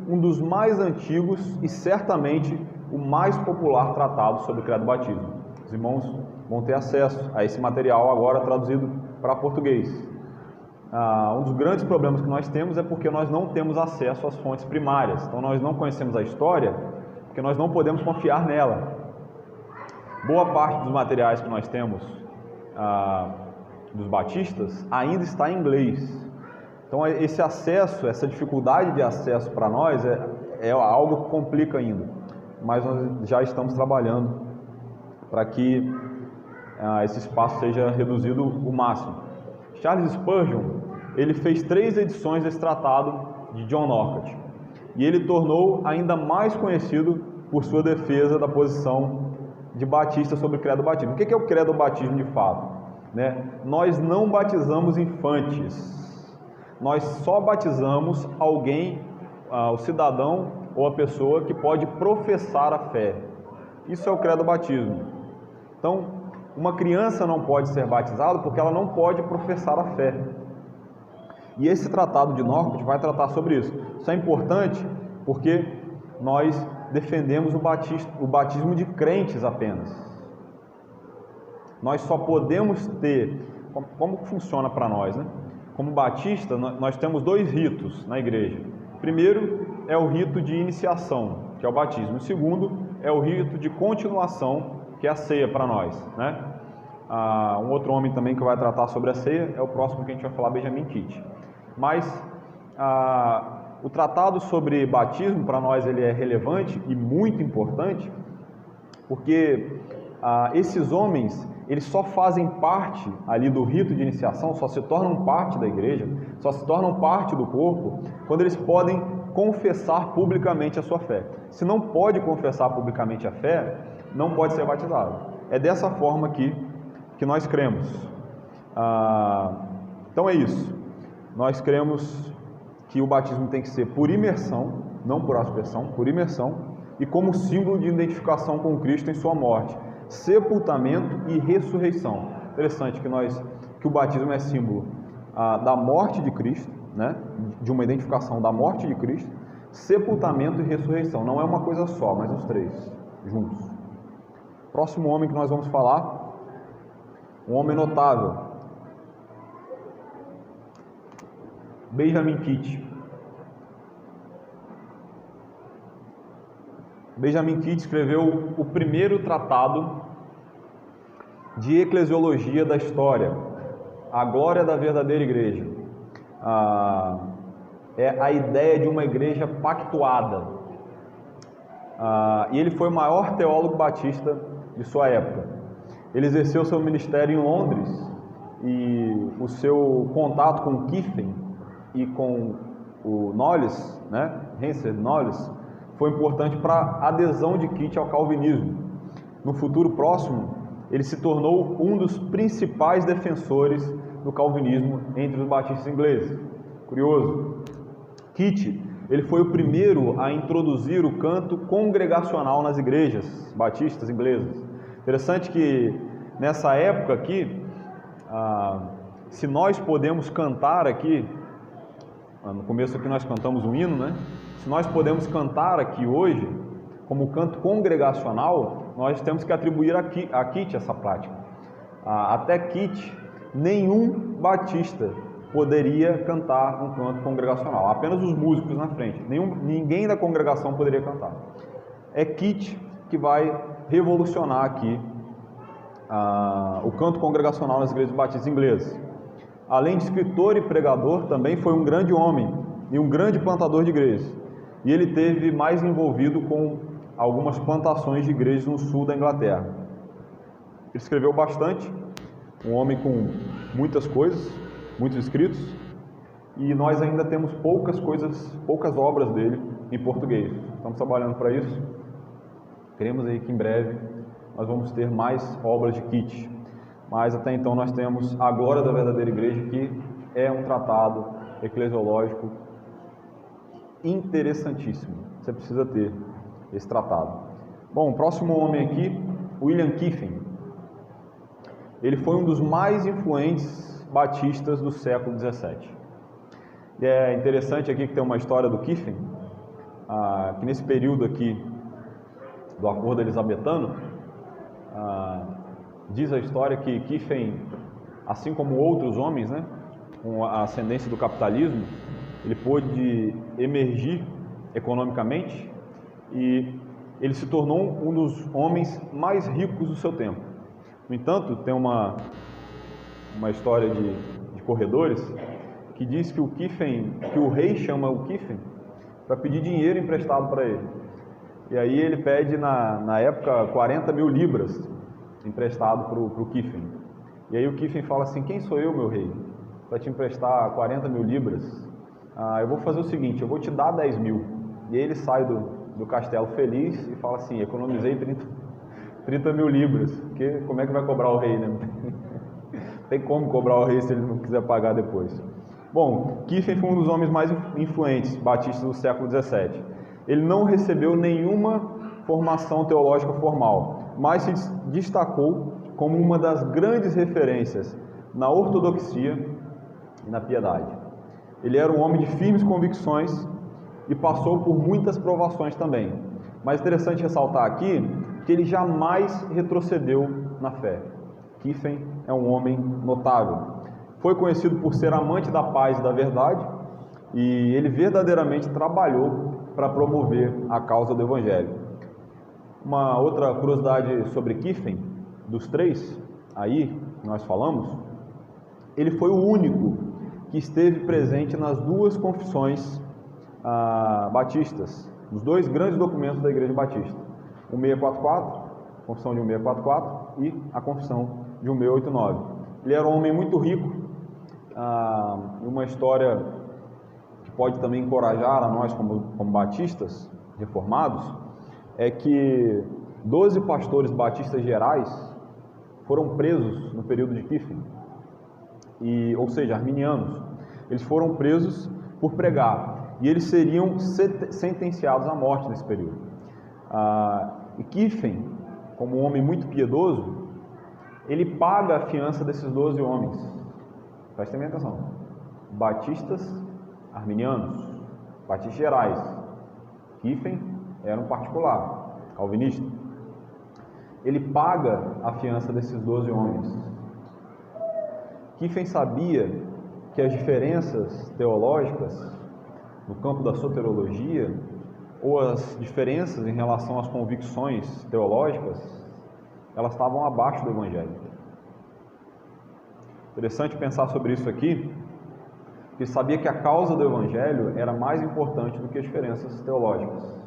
um dos mais antigos e certamente o mais popular tratado sobre o credo batismo. Os irmãos vão ter acesso a esse material agora traduzido para português. Um dos grandes problemas que nós temos é porque nós não temos acesso às fontes primárias, então nós não conhecemos a história, porque nós não podemos confiar nela. Boa parte dos materiais que nós temos dos batistas ainda está em inglês. Então esse acesso, essa dificuldade de acesso para nós é algo que complica ainda, mas nós já estamos trabalhando para que esse espaço seja reduzido o máximo. Charles Spurgeon, ele fez 3 edições desse tratado de John Norcott e ele tornou ainda mais conhecido por sua defesa da posição de batista sobre o credo batismo. O que é o credo batismo de fato? Né? Nós não batizamos infantes, nós só batizamos alguém, o cidadão ou a pessoa que pode professar a fé. Isso é o credo batismo. Então, uma criança não pode ser batizada porque ela não pode professar a fé. E esse tratado de Norcott vai tratar sobre isso. Isso é importante porque nós defendemos o batismo de crentes apenas. Nós só podemos ter... Como funciona para nós, né? Como batista, nós temos 2 ritos na igreja. Primeiro é o rito de iniciação, que é o batismo. O segundo é o rito de continuação, que é a ceia para nós, né? Um outro homem também que vai tratar sobre a ceia é o próximo que a gente vai falar, Benjamin Kitt. Mas o tratado sobre batismo para nós ele é relevante e muito importante, porque esses homens eles só fazem parte ali do rito de iniciação, só se tornam parte da igreja, só se tornam parte do corpo quando eles podem confessar publicamente a sua fé. Se não pode confessar publicamente a fé, não pode ser batizado. É dessa forma que nós cremos. Então é isso. Nós cremos que o batismo tem que ser por imersão, não por aspersão, por imersão, e como símbolo de identificação com Cristo em sua morte, sepultamento e ressurreição. Interessante que o batismo é símbolo da morte de Cristo, né? De uma identificação da morte de Cristo, sepultamento e ressurreição. Não é uma coisa só, mas os 3 juntos. Próximo homem que nós vamos falar, um homem notável, Benjamin Kitt. Benjamin Kitt escreveu o primeiro tratado de eclesiologia da história, A Glória da Verdadeira Igreja. É a ideia de uma igreja pactuada. E ele foi o maior teólogo batista de sua época. Ele exerceu seu ministério em Londres e o seu contato com Kiffen e com o Knollys, Hensel Knollys, foi importante para a adesão de Kitt ao calvinismo. No futuro próximo, ele se tornou um dos principais defensores do calvinismo entre os batistas ingleses. Curioso. Kitt, ele foi o primeiro a introduzir o canto congregacional nas igrejas batistas inglesas. Interessante que nessa época aqui, se nós podemos cantar aqui, no começo aqui nós cantamos um hino, Se nós podemos cantar aqui hoje, como canto congregacional, nós temos que atribuir a Kitt essa prática. Até Kitt, nenhum batista poderia cantar um canto congregacional, apenas os músicos na frente, ninguém da congregação poderia cantar. É Kitt que vai revolucionar aqui o canto congregacional nas igrejas batistas inglesas. Além de escritor e pregador, também foi um grande homem e um grande plantador de igrejas. E ele teve mais envolvido com algumas plantações de igrejas no sul da Inglaterra. Ele escreveu bastante, um homem com muitas coisas, muitos escritos, e nós ainda temos poucas obras dele em português. Estamos trabalhando para isso. Queremos aí que em breve nós vamos ter mais obras de Kitt. Mas até então nós temos A Glória da Verdadeira Igreja, que é um tratado eclesiológico interessantíssimo. Você precisa ter esse tratado. Bom, o próximo homem aqui, William Kiffen. Ele foi um dos mais influentes batistas do século XVII. E é interessante aqui que tem uma história do Kiffen, que nesse período aqui do acordo elisabetano, diz a história que Kiffen, assim como outros homens, com a ascendência do capitalismo, ele pôde emergir economicamente e ele se tornou um dos homens mais ricos do seu tempo. No entanto, tem uma história de corredores que diz que o rei chama o Kiffen para pedir dinheiro emprestado para ele. E aí ele pede, na época, 40 mil libras emprestado para o Kiffen. E aí o Kiffen fala assim: quem sou eu, meu rei, para te emprestar 40 mil libras? Eu vou fazer o seguinte, eu vou te dar 10 mil. E aí ele sai do castelo feliz e fala assim: economizei 30 mil libras, porque como é que vai cobrar o rei, Não tem como cobrar o rei se ele não quiser pagar depois. Bom, Kiffen foi um dos homens mais influentes batistas do século XVII. Ele não recebeu nenhuma formação teológica formal, mas se destacou como uma das grandes referências na ortodoxia e na piedade. Ele era um homem de firmes convicções e passou por muitas provações também. Mas é interessante ressaltar aqui que ele jamais retrocedeu na fé. Kiffen é um homem notável. Foi conhecido por ser amante da paz e da verdade, e ele verdadeiramente trabalhou para promover a causa do Evangelho. Uma outra curiosidade sobre Kiffen, dos três aí nós falamos, ele foi o único que esteve presente nas duas confissões batistas, nos dois grandes documentos da Igreja Batista, o 644, a confissão de 1644 e a confissão de 1689. Ele era um homem muito rico, uma história que pode também encorajar a nós como batistas reformados, é que 12 pastores batistas gerais foram presos no período de Kiffen, ou seja, arminianos. Eles foram presos por pregar e eles seriam sentenciados à morte nesse período. E Kiffen, como um homem muito piedoso, ele paga a fiança desses 12 homens. Prestem bem atenção. Batistas arminianos, batistas gerais. Kiffen era um particular, calvinista. Ele paga a fiança desses 12 homens. Kiffen sabia que as diferenças teológicas no campo da soteriologia ou as diferenças em relação às convicções teológicas, elas estavam abaixo do Evangelho. Interessante pensar sobre isso aqui, porque ele sabia que a causa do Evangelho era mais importante do que as diferenças teológicas.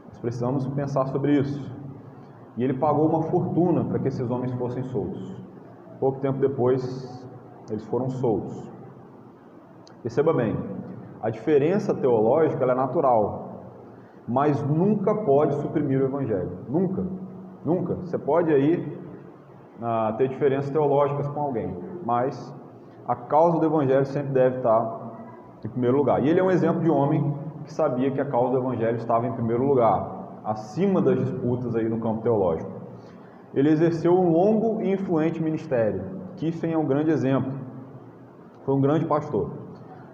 Nós precisamos pensar sobre isso. E ele pagou uma fortuna para que esses homens fossem soltos. Pouco tempo depois, eles foram soltos. Perceba bem, a diferença teológica ela é natural, mas nunca pode suprimir o Evangelho. Nunca, nunca. Você pode aí ter diferenças teológicas com alguém, mas a causa do Evangelho sempre deve estar em primeiro lugar. E ele é um exemplo de homem que sabia que a causa do Evangelho estava em primeiro lugar, acima das disputas aí no campo teológico. Ele exerceu um longo e influente ministério. Kiffen é um grande exemplo. Foi um grande pastor,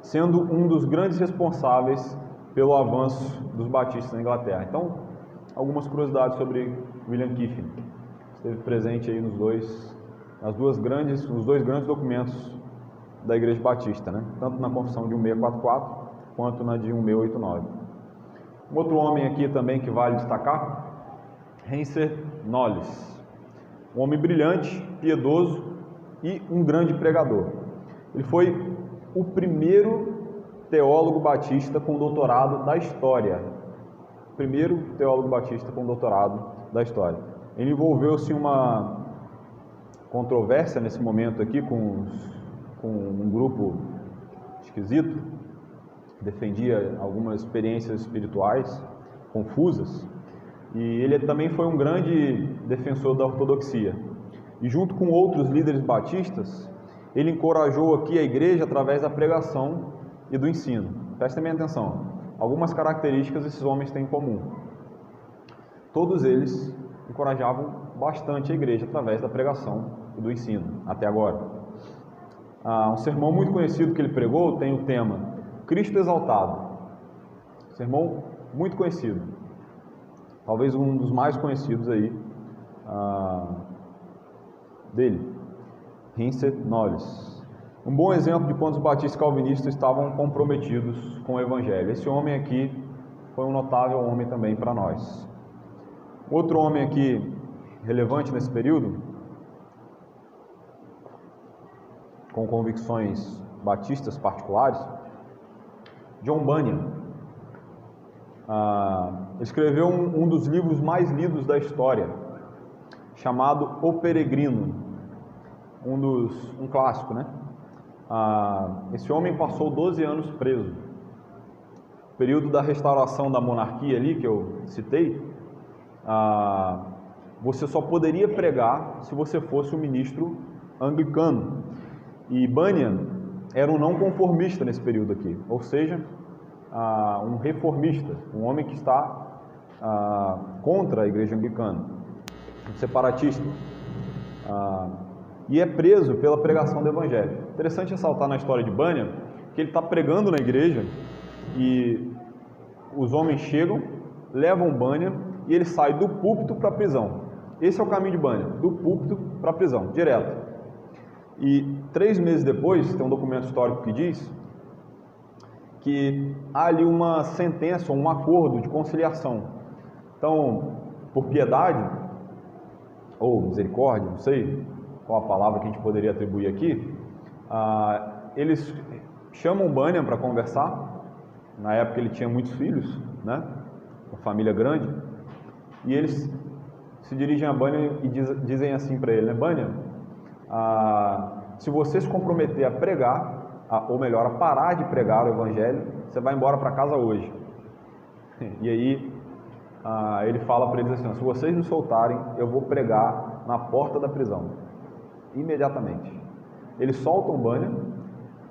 sendo um dos grandes responsáveis pelo avanço dos batistas na Inglaterra. Então, algumas curiosidades sobre William Kiffen. Esteve presente aí nos dois grandes documentos da Igreja Batista, né? Tanto na Confissão de 1644 quanto na de 1689. Um outro homem aqui também que vale destacar, Heinzer Knollys. Um homem brilhante, piedoso e um grande pregador. Ele foi o primeiro teólogo batista com doutorado da história. O primeiro teólogo batista com doutorado da história. Ele envolveu-se em uma controvérsia nesse momento aqui com um grupo esquisito, que defendia algumas experiências espirituais confusas, e ele também foi um grande defensor da ortodoxia. E junto com outros líderes batistas, ele encorajou aqui a igreja através da pregação e do ensino. Prestem bem atenção, algumas características esses homens têm em comum. Todos eles encorajavam bastante a igreja através da pregação e do ensino, até agora. Um sermão muito conhecido que ele pregou tem o tema Cristo Exaltado. Sermão muito conhecido, talvez um dos mais conhecidos aí dele, Heinzer Knollys. Um bom exemplo de quando os batistas calvinistas estavam comprometidos com o Evangelho. Esse homem aqui foi um notável homem também para nós. Outro homem aqui relevante nesse período, com convicções batistas particulares, John Bunyan. Escreveu um dos livros mais lidos da história, chamado O Peregrino, um clássico, né? Esse homem passou 12 anos preso. O período da restauração da monarquia ali, que eu citei, você só poderia pregar se você fosse um ministro anglicano. E Bunyan era um não conformista nesse período aqui, ou seja, um reformista, um homem que está contra a igreja anglicana, um separatista, e é preso pela pregação do Evangelho. Interessante ressaltar na história de Bunyan que ele está pregando na igreja e os homens chegam, levam Bunyan e ele sai do púlpito para a prisão. Esse é o caminho de Bunyan, do púlpito para a prisão, direto. E 3 meses depois, tem um documento histórico que diz que há ali uma sentença, um acordo de conciliação. Então, por piedade, ou misericórdia, não sei qual a palavra que a gente poderia atribuir aqui, eles chamam Bunyan para conversar. Na época ele tinha muitos filhos, né? Uma família grande, e eles se dirigem a Bunyan e dizem assim para ele, né? Bunyan, se você se comprometer a pregar, ou melhor, a parar de pregar o Evangelho, você vai embora para casa hoje. E aí ele fala para eles assim, se vocês me soltarem, eu vou pregar na porta da prisão, imediatamente. Eles soltam Bunyan,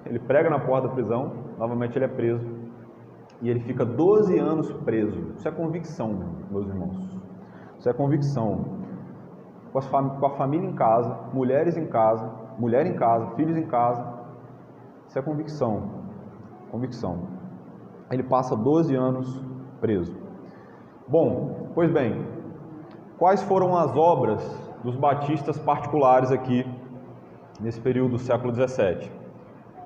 ele prega na porta da prisão, novamente ele é preso, e ele fica 12 anos preso. Isso é convicção, meus irmãos. Isso é convicção. Com a família em casa, mulheres em casa, mulher em casa, filhos em casa. Isso é convicção. Convicção. Ele passa 12 anos preso. Bom, pois bem, quais foram as obras dos batistas particulares aqui nesse período do século XVII?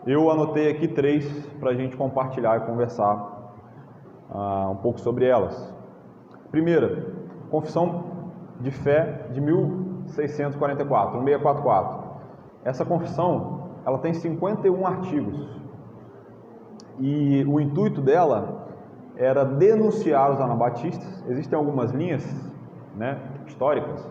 Eu anotei aqui 3 para a gente compartilhar e conversar um pouco sobre elas. Primeira, Confissão de Fé de 1644, 1644. Essa confissão, ela tem 51 artigos e o intuito dela era denunciar os anabatistas. Existem algumas linhas, né, históricas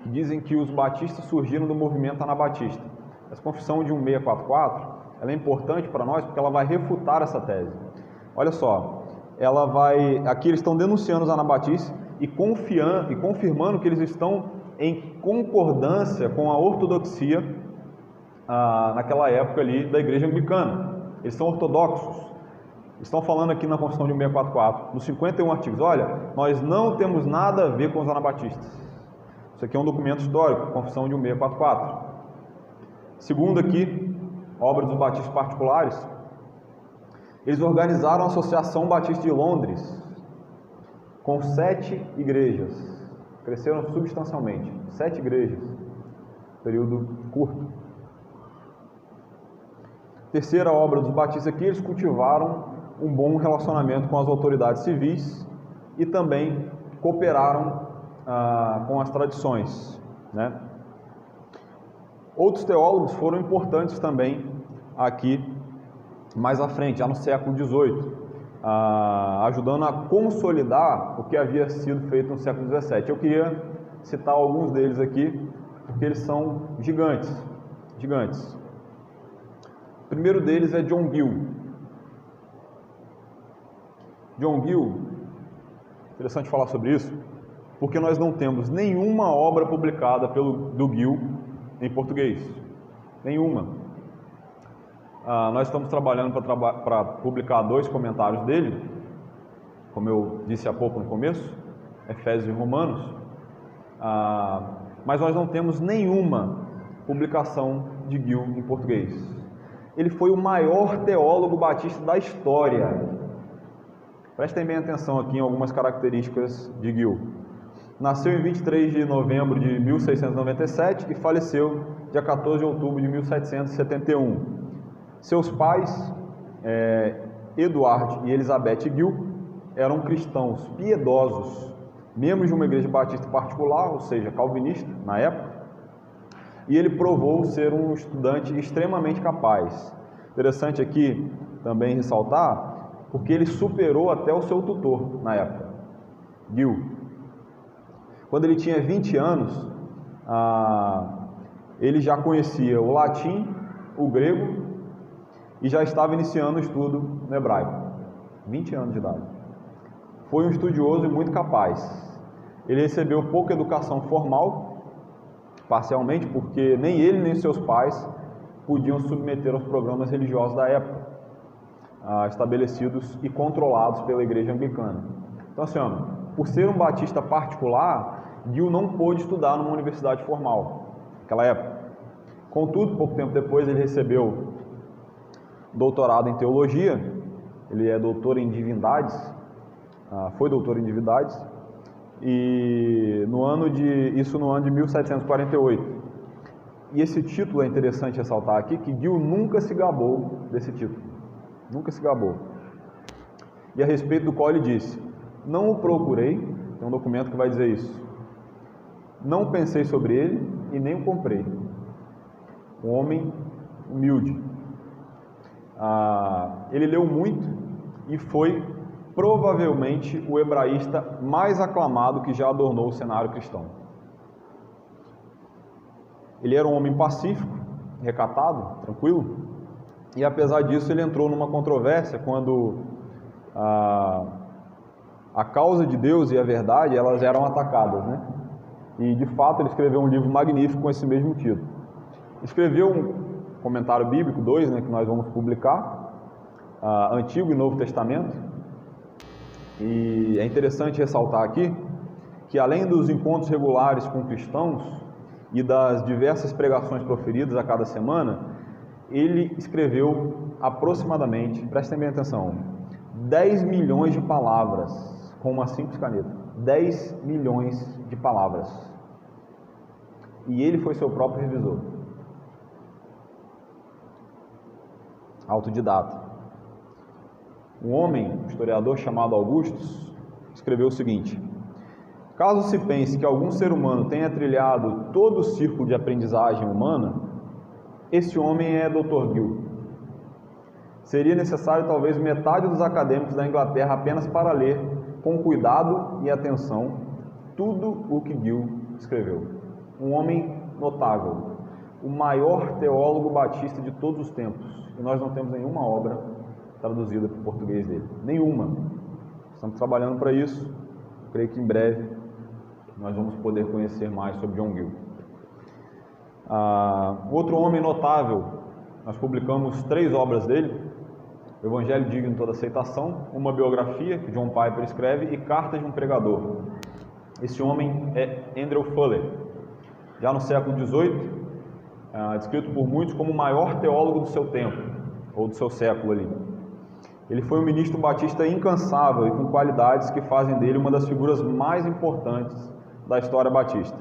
que dizem que os batistas surgiram do movimento anabatista. Essa confissão de 1644, ela é importante para nós porque ela vai refutar essa tese. Olha só, aqui eles estão denunciando os anabatistas e confirmando que eles estão em concordância com a ortodoxia naquela época ali da igreja anglicana. Eles são ortodoxos. Estão falando aqui na Confissão de 1644, nos 51 artigos, olha, nós não temos nada a ver com os anabatistas. Isso aqui é um documento histórico, Confissão de 1644. Segundo aqui, obra dos batistas particulares, eles organizaram a Associação Batista de Londres, com 7 igrejas. Cresceram substancialmente, 7 igrejas, período curto. Terceira obra dos batistas aqui, eles cultivaram um bom relacionamento com as autoridades civis e também cooperaram com as tradições, né? Outros teólogos foram importantes também aqui mais à frente, já no século XVIII, ajudando a consolidar o que havia sido feito no século XVII. Eu queria citar alguns deles aqui, porque eles são gigantes. O primeiro deles é John Gill. John Gill, interessante falar sobre isso, porque nós não temos nenhuma obra publicada do Gill em português. Nenhuma. Nós estamos trabalhando para publicar 2 comentários dele, como eu disse há pouco no começo, Efésios e Romanos, mas nós não temos nenhuma publicação de Gill em português. Ele foi o maior teólogo batista da história. Prestem bem atenção aqui em algumas características de Gill. Nasceu em 23 de novembro de 1697 e faleceu dia 14 de outubro de 1771. Seus pais, Edward e Elizabeth Gill, eram cristãos piedosos, membros de uma igreja batista particular, ou seja, calvinista na época, e ele provou ser um estudante extremamente capaz. Interessante aqui também ressaltar, porque ele superou até o seu tutor na época, Gill. Quando ele tinha 20 anos, ele já conhecia o latim, o grego e já estava iniciando o estudo no hebraico. 20 anos de idade. Foi um estudioso e muito capaz. Ele recebeu pouca educação formal, parcialmente porque nem ele nem seus pais podiam submeter aos programas religiosos da época, estabelecidos e controlados pela igreja anglicana. Então, assim, por ser um batista particular, Gill não pôde estudar numa universidade formal naquela época. Contudo, pouco tempo depois, ele recebeu doutorado em teologia. Ele é doutor em divindades, foi doutor em divindades, e no ano de 1748. E esse título é interessante ressaltar aqui, que Gill nunca se gabou desse título. Nunca se gabou. E a respeito do qual ele disse: não o procurei, tem um documento que vai dizer isso. Não pensei sobre ele e nem o comprei. Um homem humilde. Ele leu muito e foi provavelmente o hebraísta mais aclamado que já adornou o cenário cristão. Ele era um homem pacífico, recatado, tranquilo, e apesar disso ele entrou numa controvérsia quando a causa de Deus e a verdade, elas eram atacadas, né? E de fato ele escreveu um livro magnífico com esse mesmo título. Escreveu um comentário bíblico, 2, né, que nós vamos publicar, Antigo e Novo Testamento. E é interessante ressaltar aqui que, além dos encontros regulares com cristãos e das diversas pregações proferidas a cada semana, ele escreveu aproximadamente, prestem bem atenção, 10 milhões de palavras com uma simples caneta. 10 milhões de palavras. E ele foi seu próprio revisor. Autodidata. Um homem, um historiador chamado Augustus, escreveu o seguinte: caso se pense que algum ser humano tenha trilhado todo o círculo de aprendizagem humana, esse homem é Dr. Gill. Seria necessário talvez metade dos acadêmicos da Inglaterra apenas para ler, com cuidado e atenção, tudo o que Gill escreveu. Um homem notável, o maior teólogo batista de todos os tempos. E nós não temos nenhuma obra traduzida para o português dele. Nenhuma. Estamos trabalhando para isso. Creio que em breve nós vamos poder conhecer mais sobre John Gill. Outro homem notável, nós publicamos 3 obras dele: O Evangelho Digno de Toda Aceitação, uma biografia que John Piper escreve e Cartas de um Pregador. Esse homem é Andrew Fuller, já no século XVIII, descrito por muitos como o maior teólogo do seu tempo, ou do seu século ali. Ele foi um ministro batista incansável e com qualidades que fazem dele uma das figuras mais importantes da história batista.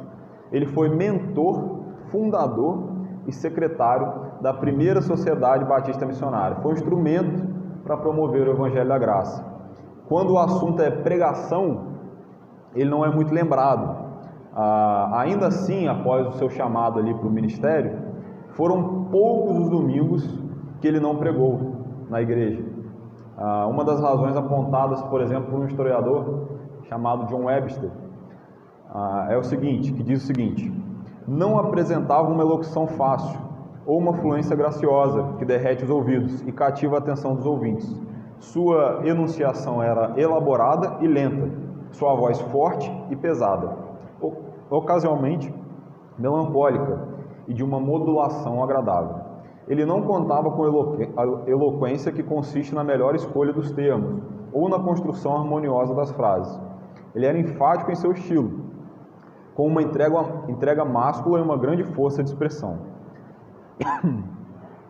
Ele foi mentor, fundador e secretário da primeira Sociedade Batista Missionária. Foi um instrumento para promover o Evangelho da Graça. Quando o assunto é pregação, ele não é muito lembrado. Ainda assim, após o seu chamado ali para o ministério, foram poucos os domingos que ele não pregou na igreja. Uma das razões apontadas, por exemplo, por um historiador chamado John Webster, é o seguinte, que diz o seguinte: não apresentava uma elocução fácil ou uma fluência graciosa que derrete os ouvidos e cativa a atenção dos ouvintes. Sua enunciação era elaborada e lenta, sua voz forte e pesada, ocasionalmente melancólica e de uma modulação agradável. Ele não contava com a eloquência que consiste na melhor escolha dos termos ou na construção harmoniosa das frases. Ele era enfático em seu estilo, com uma entrega máscula e uma grande força de expressão.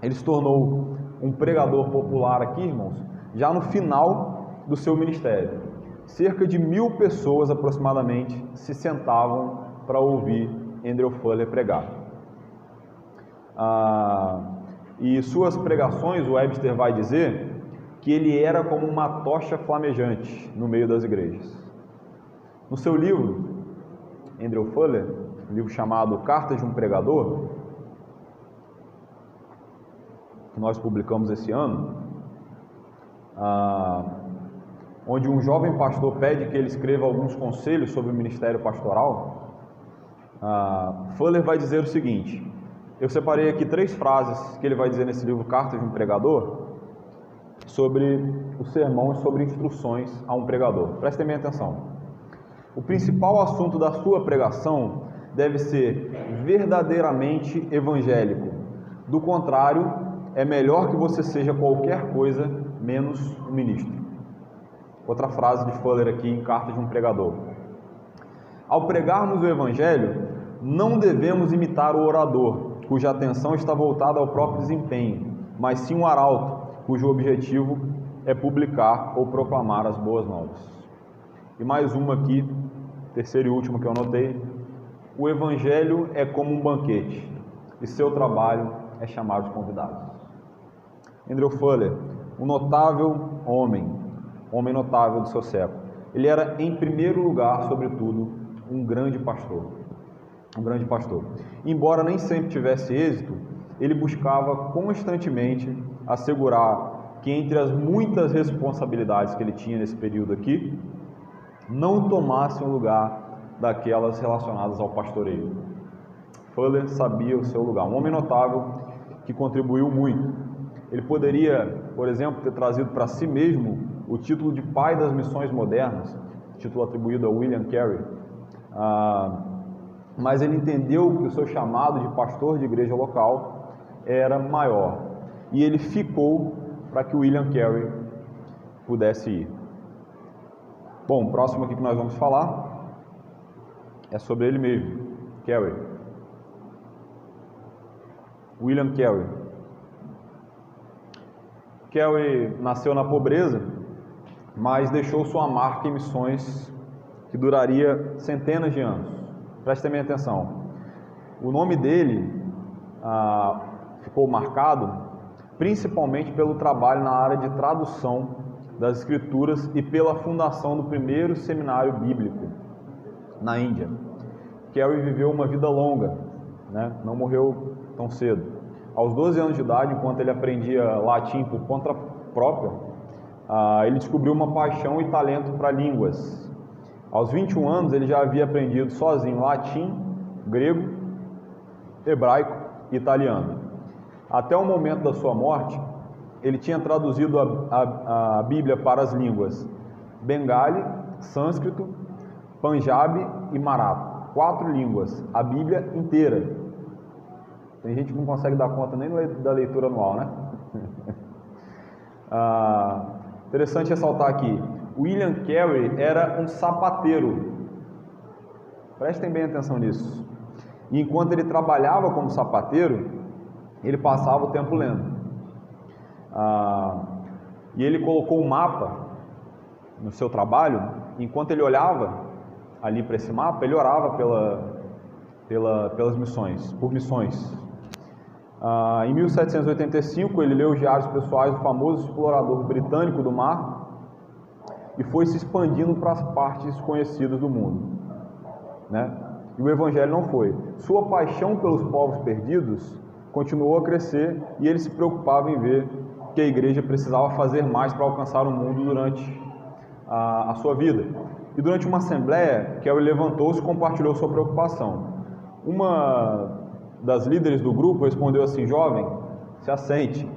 Ele se tornou um pregador popular aqui, irmãos, já no final do seu ministério. Cerca de 1000 pessoas aproximadamente se sentavam para ouvir Andrew Fuller pregar. E suas pregações, o Webster vai dizer que ele era como uma tocha flamejante no meio das igrejas. No seu livro, Andrew Fuller, um livro chamado Cartas de um Pregador, que nós publicamos esse ano, onde um jovem pastor pede que ele escreva alguns conselhos sobre o ministério pastoral, Fuller vai dizer o seguinte: eu separei aqui 3 frases que ele vai dizer nesse livro Cartas de um Pregador, sobre o sermão e sobre instruções a um pregador. Prestem bem atenção. O principal assunto da sua pregação deve ser verdadeiramente evangélico. Do contrário, é melhor que você seja qualquer coisa menos um ministro. Outra frase de Fuller aqui em Cartas de um Pregador. Ao pregarmos o Evangelho, não devemos imitar o orador, cuja atenção está voltada ao próprio desempenho, mas sim um arauto, cujo objetivo é publicar ou proclamar as boas novas. E mais uma aqui, terceira e última que eu anotei: o Evangelho é como um banquete, e seu trabalho é chamar os convidados. Andrew Fuller, um notável homem notável do seu século. Ele era, em primeiro lugar, sobretudo, um grande pastor. Embora nem sempre tivesse êxito, ele buscava constantemente assegurar que, entre as muitas responsabilidades que ele tinha nesse período aqui, não tomassem o lugar daquelas relacionadas ao pastoreio. Fuller sabia o seu lugar, um homem notável que contribuiu muito. Ele poderia, por exemplo, ter trazido para si mesmo o título de pai das missões modernas, título atribuído a William Carey, mas ele entendeu que o seu chamado de pastor de igreja local era maior, e ele ficou para que William Carey pudesse ir. Bom, o próximo aqui que nós vamos falar é sobre ele mesmo, Carey. William Carey. Carey nasceu na pobreza, mas deixou sua marca em missões que duraria centenas de anos. Prestem bem atenção. O nome dele ficou marcado principalmente pelo trabalho na área de tradução das Escrituras e pela fundação do primeiro seminário bíblico na Índia. Carey viveu uma vida longa, né? Não morreu tão cedo. Aos 12 anos de idade, enquanto ele aprendia latim por conta própria, ele descobriu uma paixão e talento para línguas. Aos 21 anos, ele já havia aprendido sozinho latim, grego, hebraico e italiano. Até o momento da sua morte, ele tinha traduzido a Bíblia para as línguas bengali, sânscrito, panjabi e marathi. 4 línguas, a Bíblia inteira. Tem gente que não consegue dar conta nem da leitura anual, né? Interessante ressaltar aqui, William Carey era um sapateiro. Prestem bem atenção nisso. E enquanto ele trabalhava como sapateiro, ele passava o tempo lendo. E ele colocou um mapa no seu trabalho. Enquanto ele olhava ali para esse mapa, ele orava pelas missões, por missões. Em 1785, ele leu os diários pessoais do famoso explorador britânico do mar e foi se expandindo para as partes desconhecidas do mundo, né? E o Evangelho não foi. Sua paixão pelos povos perdidos continuou a crescer e ele se preocupava em ver que a igreja precisava fazer mais para alcançar o mundo durante a sua vida. E durante uma assembleia, Carey levantou-se e compartilhou sua preocupação. Uma das líderes do grupo respondeu assim: jovem, se assente.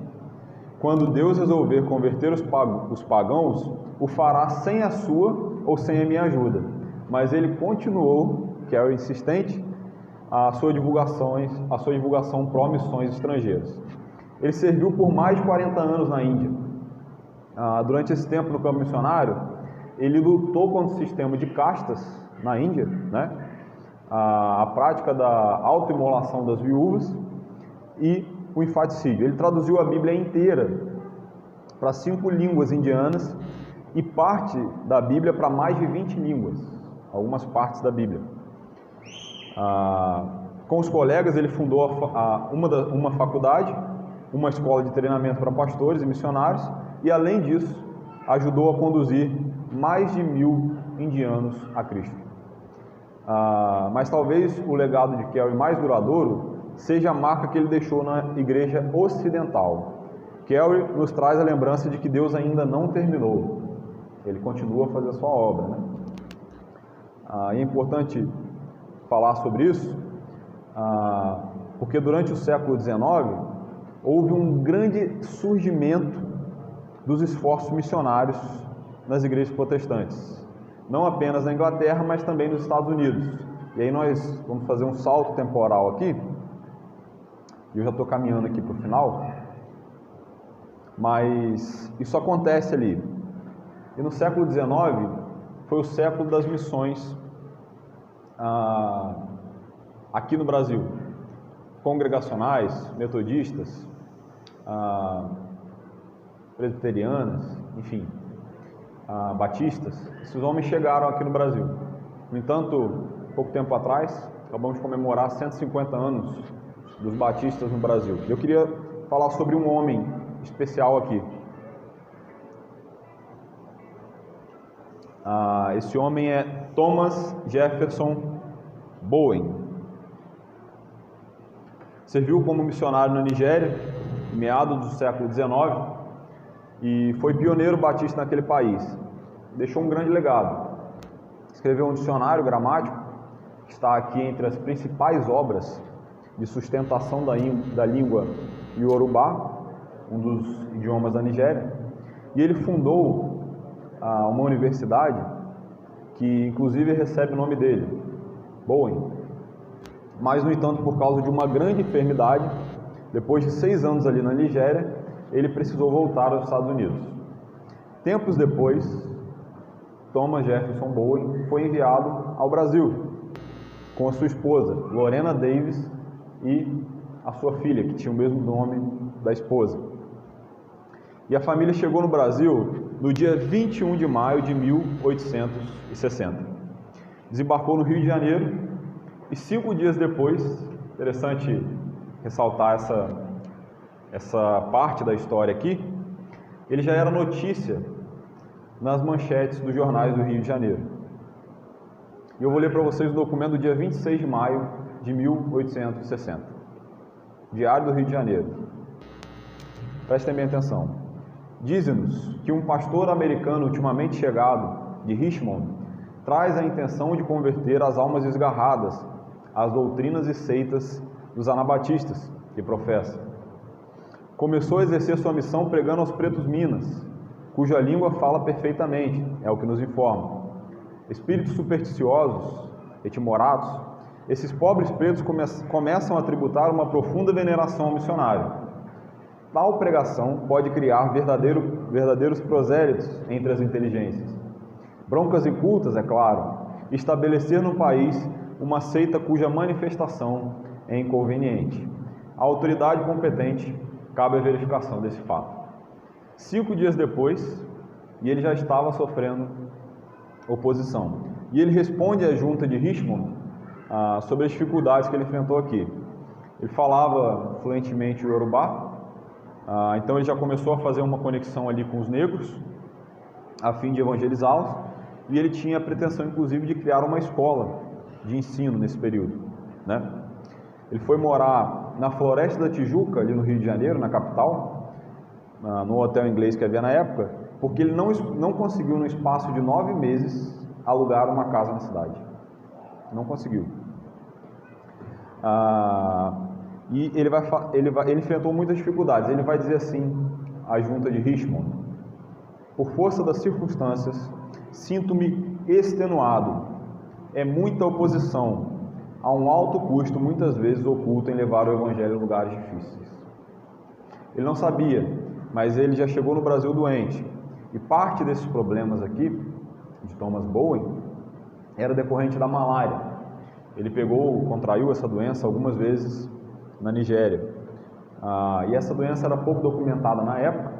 Quando Deus resolver converter os pagãos, o fará sem a sua ou sem a minha ajuda. Mas ele continuou, Carey insistente, a sua divulgação pró-missões estrangeiras. Ele serviu por mais de 40 anos na Índia. Durante esse tempo no campo missionário, ele lutou contra o sistema de castas na Índia, né? A prática da autoimolação das viúvas e o infanticídio. Ele traduziu a Bíblia inteira para 5 línguas indianas e parte da Bíblia para mais de 20 línguas, algumas partes da Bíblia. Com os colegas, ele fundou uma faculdade, uma escola de treinamento para pastores e missionários e, além disso, ajudou a conduzir mais de 1000 indianos a Cristo. Mas talvez o legado de Carey mais duradouro seja a marca que ele deixou na igreja ocidental. Carey nos traz a lembrança de que Deus ainda não terminou. Ele continua a fazer a sua obra, né? É importante falar sobre isso, porque durante o século XIX houve um grande surgimento dos esforços missionários nas igrejas protestantes, não apenas na Inglaterra, mas também nos Estados Unidos. E aí nós vamos fazer um salto temporal aqui, e eu já estou caminhando aqui para o final, mas isso acontece ali. E no século XIX foi o século das missões aqui no Brasil, congregacionais, metodistas, presbiterianas, enfim, batistas. Esses homens chegaram aqui no Brasil. No entanto, pouco tempo atrás, acabamos de comemorar 150 anos dos batistas no Brasil. Eu queria falar sobre um homem especial aqui. Esse homem é Thomas Jefferson Bowen. Serviu como missionário na Nigéria, em meados do século XIX, e foi pioneiro batista naquele país. Deixou um grande legado. Escreveu um dicionário gramático, que está aqui entre as principais obras de sustentação da língua Yorubá, um dos idiomas da Nigéria, e ele fundou uma universidade que inclusive recebe o nome dele, Bowen. Mas, no entanto, por causa de uma grande enfermidade, depois de 6 anos ali na Nigéria, ele precisou voltar aos Estados Unidos. Tempos depois, Thomas Jefferson Bowen foi enviado ao Brasil com a sua esposa, Lorena Davis, e a sua filha, que tinha o mesmo nome da esposa. E a família chegou no Brasil no dia 21 de maio de 1860. Desembarcou no Rio de Janeiro e 5 dias depois, interessante ressaltar essa parte da história aqui, ele já era notícia nas manchetes dos jornais do Rio de Janeiro. E eu vou ler para vocês o documento do dia 26 de maio de 1860. Diário do Rio de Janeiro. Prestem bem atenção. Diz-nos que um pastor americano ultimamente chegado de Richmond traz a intenção de converter as almas esgarradas às doutrinas e seitas dos anabatistas, que professa. Começou a exercer sua missão pregando aos pretos Minas, cuja língua fala perfeitamente, é o que nos informa. Espíritos supersticiosos e timoratos, esses pobres pretos começam a tributar uma profunda veneração ao missionário. Tal pregação pode criar verdadeiros prosélitos entre as inteligências. Broncas incultas, é claro, e estabelecer no país uma seita cuja manifestação é inconveniente. A autoridade competente cabe a verificação desse fato. 5 dias depois, e ele já estava sofrendo oposição. E ele responde à junta de Richmond sobre as dificuldades que ele enfrentou aqui. Ele falava fluentemente o Yorubá, então ele já começou a fazer uma conexão ali com os negros, a fim de evangelizá-los, e ele tinha a pretensão, inclusive, de criar uma escola de ensino nesse período, né? Ele foi morar na Floresta da Tijuca, ali no Rio de Janeiro, na capital, no hotel inglês que havia na época, porque ele não conseguiu, no espaço de 9 meses, alugar uma casa na cidade. Não conseguiu. E ele enfrentou muitas dificuldades. Ele vai dizer assim à junta de Richmond: por força das circunstâncias, sinto-me extenuado. É muita oposição, a um alto custo, muitas vezes oculto, em levar o Evangelho a lugares difíceis. Ele não sabia, mas ele já chegou no Brasil doente. E parte desses problemas aqui, de Thomas Bowen, era decorrente da malária. Ele contraiu essa doença algumas vezes na Nigéria. E essa doença era pouco documentada na época,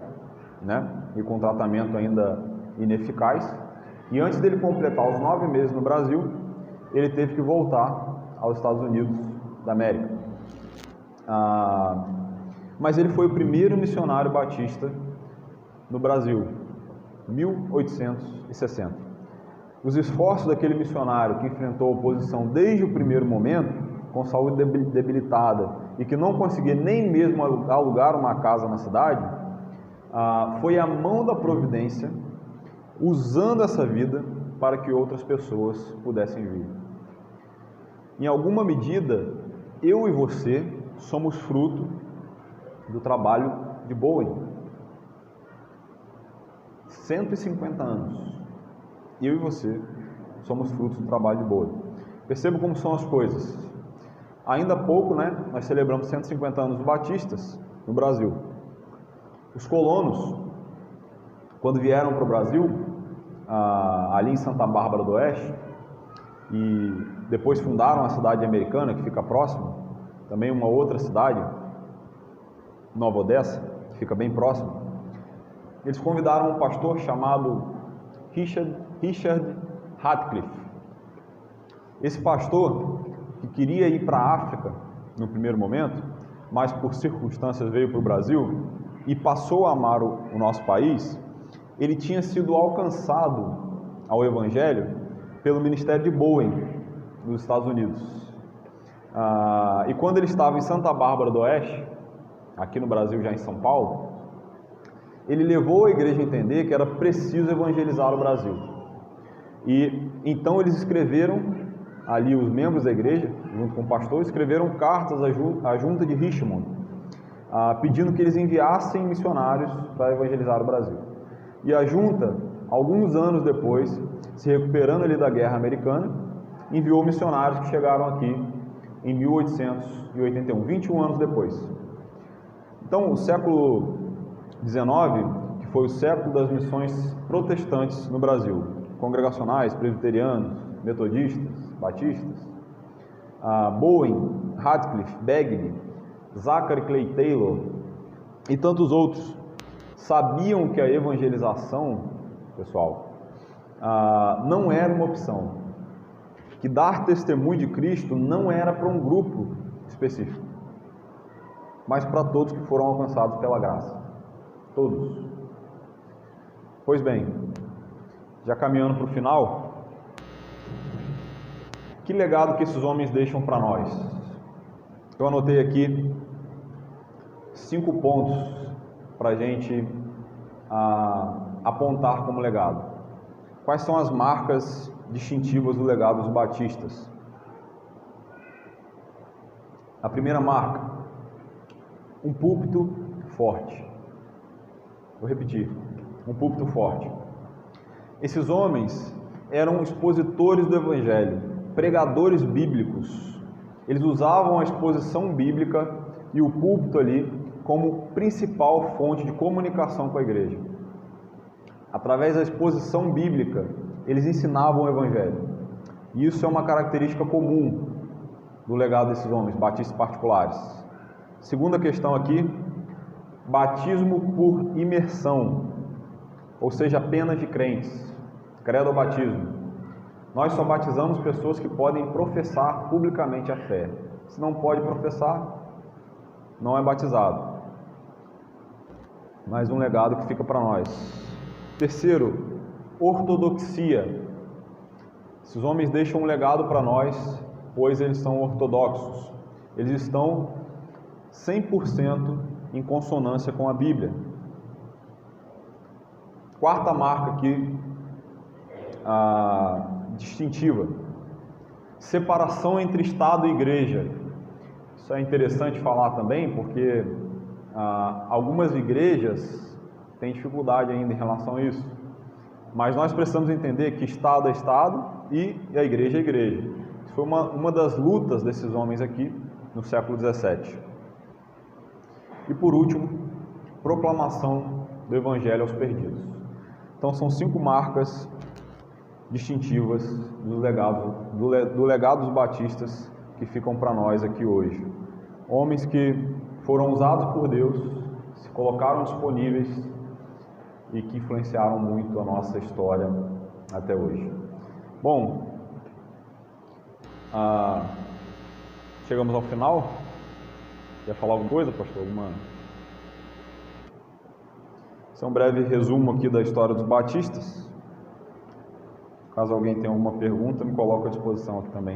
né? E com tratamento ainda ineficaz. E antes dele completar os 9 meses no Brasil, ele teve que voltar aos Estados Unidos da América. Mas ele foi o primeiro missionário batista no Brasil, 1860. Os esforços daquele missionário que enfrentou a oposição desde o primeiro momento, com saúde debilitada e que não conseguia nem mesmo alugar uma casa na cidade, foi a mão da providência usando essa vida para que outras pessoas pudessem vir. Em alguma medida, eu e você somos fruto do trabalho de Bowen. 150 anos. Eu e você somos frutos do trabalho de Bowen. Perceba como são as coisas. Ainda há pouco, né, nós celebramos 150 anos dos batistas no Brasil. Os colonos, quando vieram para o Brasil, ali em Santa Bárbara do Oeste, e depois fundaram a cidade americana, que fica próxima, também uma outra cidade, Nova Odessa, que fica bem próxima. Eles convidaram um pastor chamado Richard Radcliffe. Esse pastor, que queria ir para a África no primeiro momento, mas por circunstâncias veio para o Brasil e passou a amar o nosso país, ele tinha sido alcançado ao Evangelho pelo ministério de Bowen, nos Estados Unidos. E quando ele estava em Santa Bárbara do Oeste, aqui no Brasil, já em São Paulo, ele levou a igreja a entender que era preciso evangelizar o Brasil. E então eles escreveram, ali os membros da igreja, junto com o pastor, escreveram cartas à junta de Richmond, pedindo que eles enviassem missionários para evangelizar o Brasil. E a junta, alguns anos depois, se recuperando ali da guerra americana, enviou missionários que chegaram aqui em 1881, 21 anos depois. Então, o século XIX, que foi o século das missões protestantes no Brasil, congregacionais, presbiterianos, metodistas, batistas, Bowen, Radcliffe, Bagley, Zachary Clay Taylor e tantos outros, sabiam que a evangelização, pessoal, não era uma opção, que dar testemunho de Cristo não era para um grupo específico, mas para todos que foram alcançados pela graça. Todos. Pois bem, Já caminhando para o final, que legado que esses homens deixam para nós? Eu anotei aqui 5 pontos para a gente apontar como legado. Quais são as marcas distintivas do legado dos batistas? A primeira marca, um púlpito forte. Vou repetir, um púlpito forte. Esses homens eram expositores do Evangelho, pregadores bíblicos. Eles usavam a exposição bíblica e o púlpito ali como principal fonte de comunicação com a igreja. Através da exposição bíblica, eles ensinavam o Evangelho. E isso é uma característica comum do legado desses homens, batistas particulares. Segunda questão aqui, batismo por imersão, ou seja, apenas de crentes. Credo ao batismo. Nós só batizamos pessoas que podem professar publicamente a fé. Se não pode professar, não é batizado. Mais um legado que fica para nós. Terceiro, ortodoxia. Esses homens deixam um legado para nós, pois eles são ortodoxos. Eles estão 100% em consonância com a Bíblia. Quarta marca aqui, distintiva, separação entre Estado e Igreja. Isso é interessante falar também, porque algumas igrejas têm dificuldade ainda em relação a isso, mas nós precisamos entender que Estado é Estado e a Igreja é Igreja. Isso foi uma das lutas desses homens aqui no século XVII. E por último, proclamação do Evangelho aos perdidos. Então são 5 marcas distintivas do legado dos batistas que ficam para nós aqui hoje. Homens que foram usados por Deus, se colocaram disponíveis e que influenciaram muito a nossa história até hoje. Bom, chegamos ao final. Quer falar alguma coisa, pastor? Esse é um breve resumo aqui da história dos batistas. Caso alguém tenha alguma pergunta, me coloco à disposição aqui também.